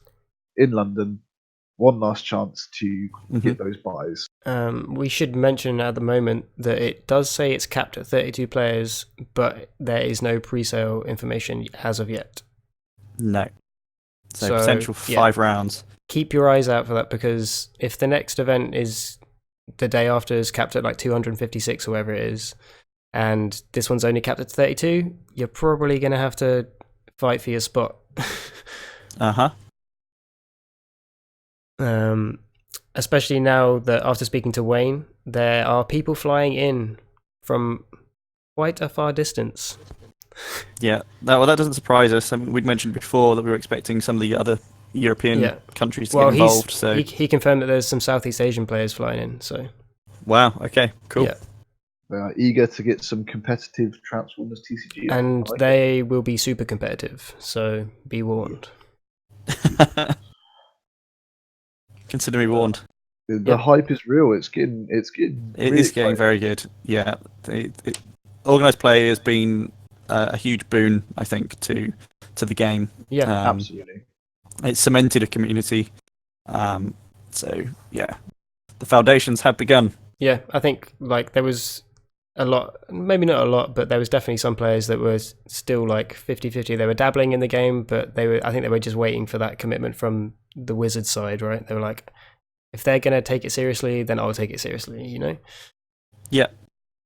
in London, one last chance to get those buys. We should mention at the moment that it does say it's capped at 32 players, but there is no pre-sale information as of yet. No. So potential for 5 rounds. Keep your eyes out for that, because if the next event is the day after is capped at like 256 or whatever it is, and this one's only capped at 32, you're probably going to have to fight for your spot. Especially now that after speaking to Wayne, there are people flying in from quite a far distance. Yeah, that doesn't surprise us. I mean, we'd mentioned before that we were expecting some of the other European countries to get involved. He confirmed that there's some Southeast Asian players flying in. So. Wow. Okay. Cool. Yeah. They are eager to get some competitive Transformers TCG. And they will be super competitive, so be warned. Consider me warned. The hype is real. It's getting really very good. Yeah, organized play has been a huge boon, I think, to the game. Yeah, absolutely. It's cemented a community. So yeah, the foundations have begun. Yeah, I think like there was a lot, maybe not a lot, but there was definitely some players that were still like 50-50. They were dabbling in the game, but I think they were just waiting for that commitment from the Wizards side, right? They were like, if they're going to take it seriously, then I'll take it seriously, you know? Yeah.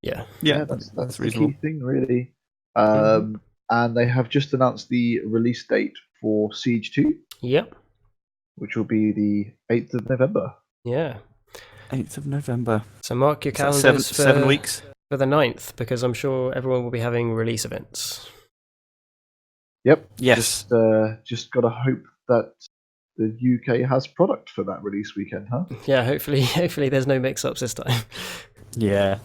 Yeah. Yeah, that's the reasonable. key thing, really. And they have just announced the release date for Siege 2. Yep. Which will be the 8th of November. Yeah. 8th of November. So mark your calendars for 7 weeks. For the 9th, because I'm sure everyone will be having release events. Yep. Yes. Just got to hope that the UK has product for that release weekend, huh? Yeah, hopefully there's no mix-ups this time. Yeah.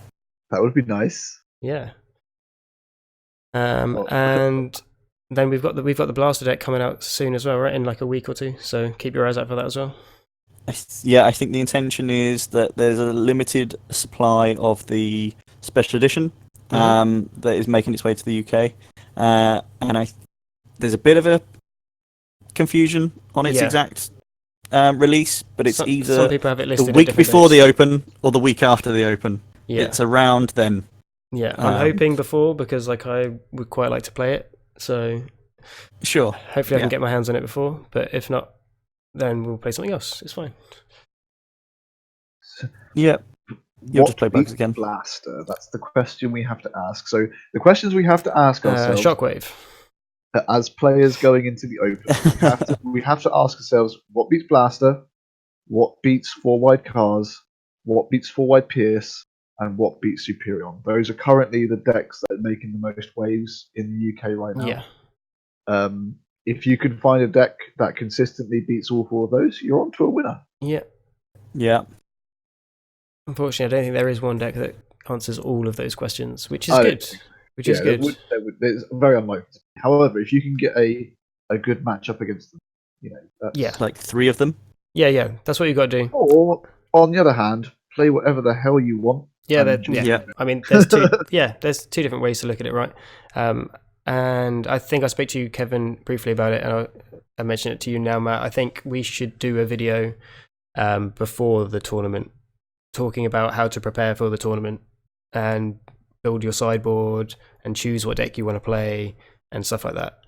That would be nice. Yeah. And then we've got the Blaster deck coming out soon as well, right? In like a week or two. So keep your eyes out for that as well. Yeah, I think the intention is that there's a limited supply of the special edition that is making its way to the UK, and there's a bit of a confusion on its exact release, but it's either some people have it listed the week before the Open or the week after the Open. Yeah, it's around then. Yeah, I'm hoping before, because like I would quite like to play it. So sure, hopefully I can get my hands on it before. But if not, then we'll play something else. It's fine. Yeah. You'll just play bugs again. Blaster? That's the question we have to ask. So the questions we have to ask ourselves. Shockwave. As players going into the Open, we have to ask ourselves, what beats Blaster? What beats 4-wide Cars? What beats 4-wide Pierce? And what beats Superion? Those are currently the decks that are making the most waves in the UK right now. Yeah. If you can find a deck that consistently beats all 4 of those, you're on to a winner. Yeah. Yeah. Unfortunately, I don't think there is one deck that answers all of those questions, which is good. Which is good. It's very unlikely. However, if you can get a good matchup against them, that's like 3 of them. Yeah, that's what you got to do. Or on the other hand, play whatever the hell you want. Yeah. I mean, there's two. There's 2 different ways to look at it, right? And I think I spoke to you, Kevin, briefly about it, and I mentioned it to you now, Matt. I think we should do a video before the tournament, talking about how to prepare for the tournament and build your sideboard and choose what deck you want to play and stuff like that.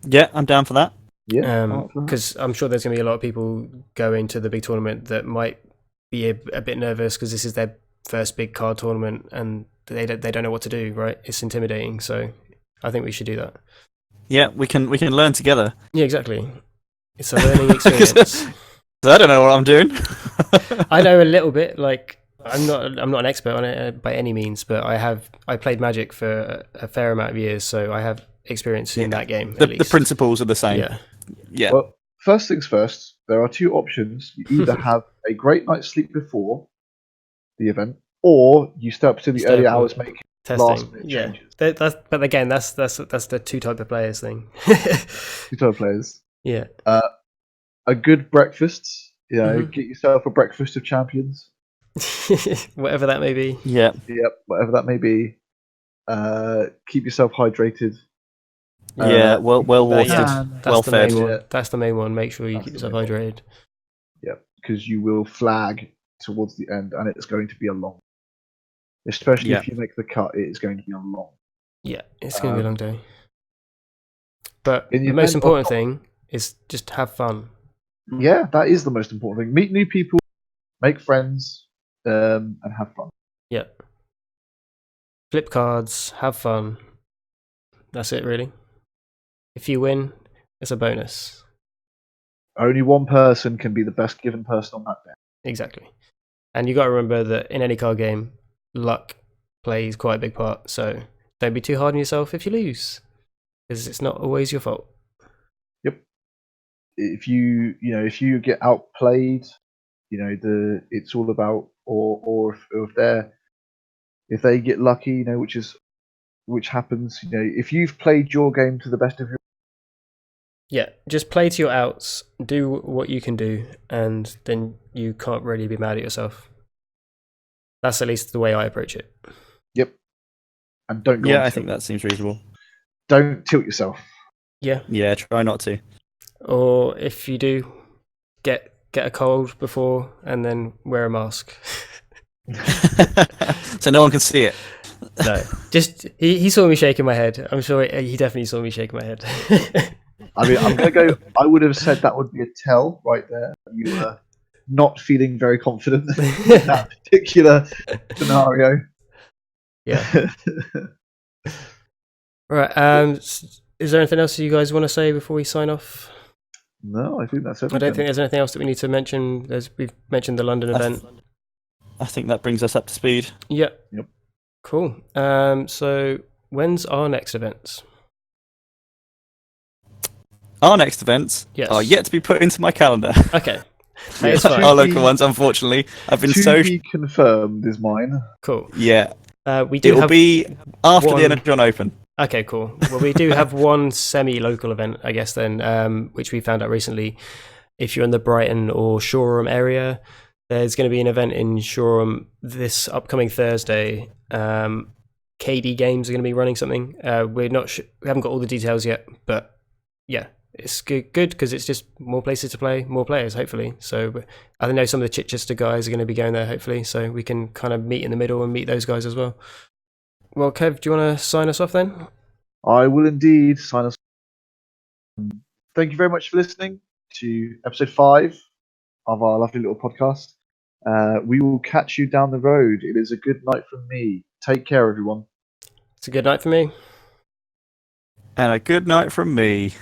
Yeah, I'm down for that. Yeah, because I'm sure there's going to be a lot of people going to the big tournament that might be a bit nervous because this is their first big card tournament and they don't know what to do. Right? It's intimidating. So I think we should do that. Yeah, we can learn together. Yeah, exactly. It's a learning experience. I don't know what I'm doing. I know a little bit. Like I'm not an expert on it by any means, but I played Magic for a fair amount of years, so I have experience in that game. The principles are the same. Yeah. Well, first things first, there are 2 options. You either have a great night's sleep before the event, or you stay up to the early hours making last-minute changes. But again, that's the 2 type of players thing. 2 type of players. Yeah. A good breakfast. Get yourself a breakfast of champions. Whatever that may be. Yeah. Yep. Whatever that may be. Keep yourself hydrated. Yeah. Well watered. Well fed. That's the main one. Make sure you keep yourself hydrated. Yep. Because you will flag towards the end, and it's going to be a long. Especially if you make the cut, it is going to be a long. Yeah, it's going to be a long day. But the most important thing is just have fun. Yeah, that is the most important thing. Meet new people, make friends, and have fun. Yeah. Flip cards, have fun. That's it, really. If you win, it's a bonus. Only one person can be the best given person on that day. Exactly. And you got to remember that in any card game, luck plays quite a big part. So don't be too hard on yourself if you lose, because it's not always your fault. Yep. If you get outplayed, it's all about, or if they're if they get lucky, you know, which happens, you know, if you've played your game to the best of your Yeah, just play to your outs, do what you can do, and then you can't really be mad at yourself. That's at least the way I approach it. Yep. And don't go Yeah, on I tilt. think that seems reasonable. Don't tilt yourself. Yeah. Yeah, try not to. Or if you do, get a cold before and then wear a mask. So no one can see it. No, just he saw me shaking my head. I'm sure he definitely saw me shaking my head. I mean, I'm going to go. I would have said that would be a tell right there. You were not feeling very confident in that particular scenario. Yeah. Right. Is there anything else you guys want to say before we sign off? No, I think that's it. I don't think there's anything else that we need to mention. We've mentioned the London event. I think that brings us up to speed. Yep. Yep. Cool. So when's our next events? Our next events Yes. are yet to be put into my calendar. Okay. Yeah, It's fine. Our local ones, unfortunately. I've been to so... be confirmed is mine. Cool. Yeah. We do It'll have be after one- the Energon Open. Okay, cool. Well, we do have one semi-local event, I guess, then, which we found out recently. If you're in the Brighton or Shoreham area, there's going to be an event in Shoreham this upcoming Thursday. KD Games are going to be running something. We're not we haven't got all the details yet, but yeah, it's good because it's just more places to play, more players, hopefully. So I know some of the Chichester guys are going to be going there, hopefully, so we can kind of meet in the middle and meet those guys as well. Well, Kev, do you want to sign us off then? I will indeed sign us. Thank you very much for listening to episode 5 of our lovely little podcast. We will catch you down the road. It is a good night from me. Take care, everyone. It's a good night for me. And a good night from me.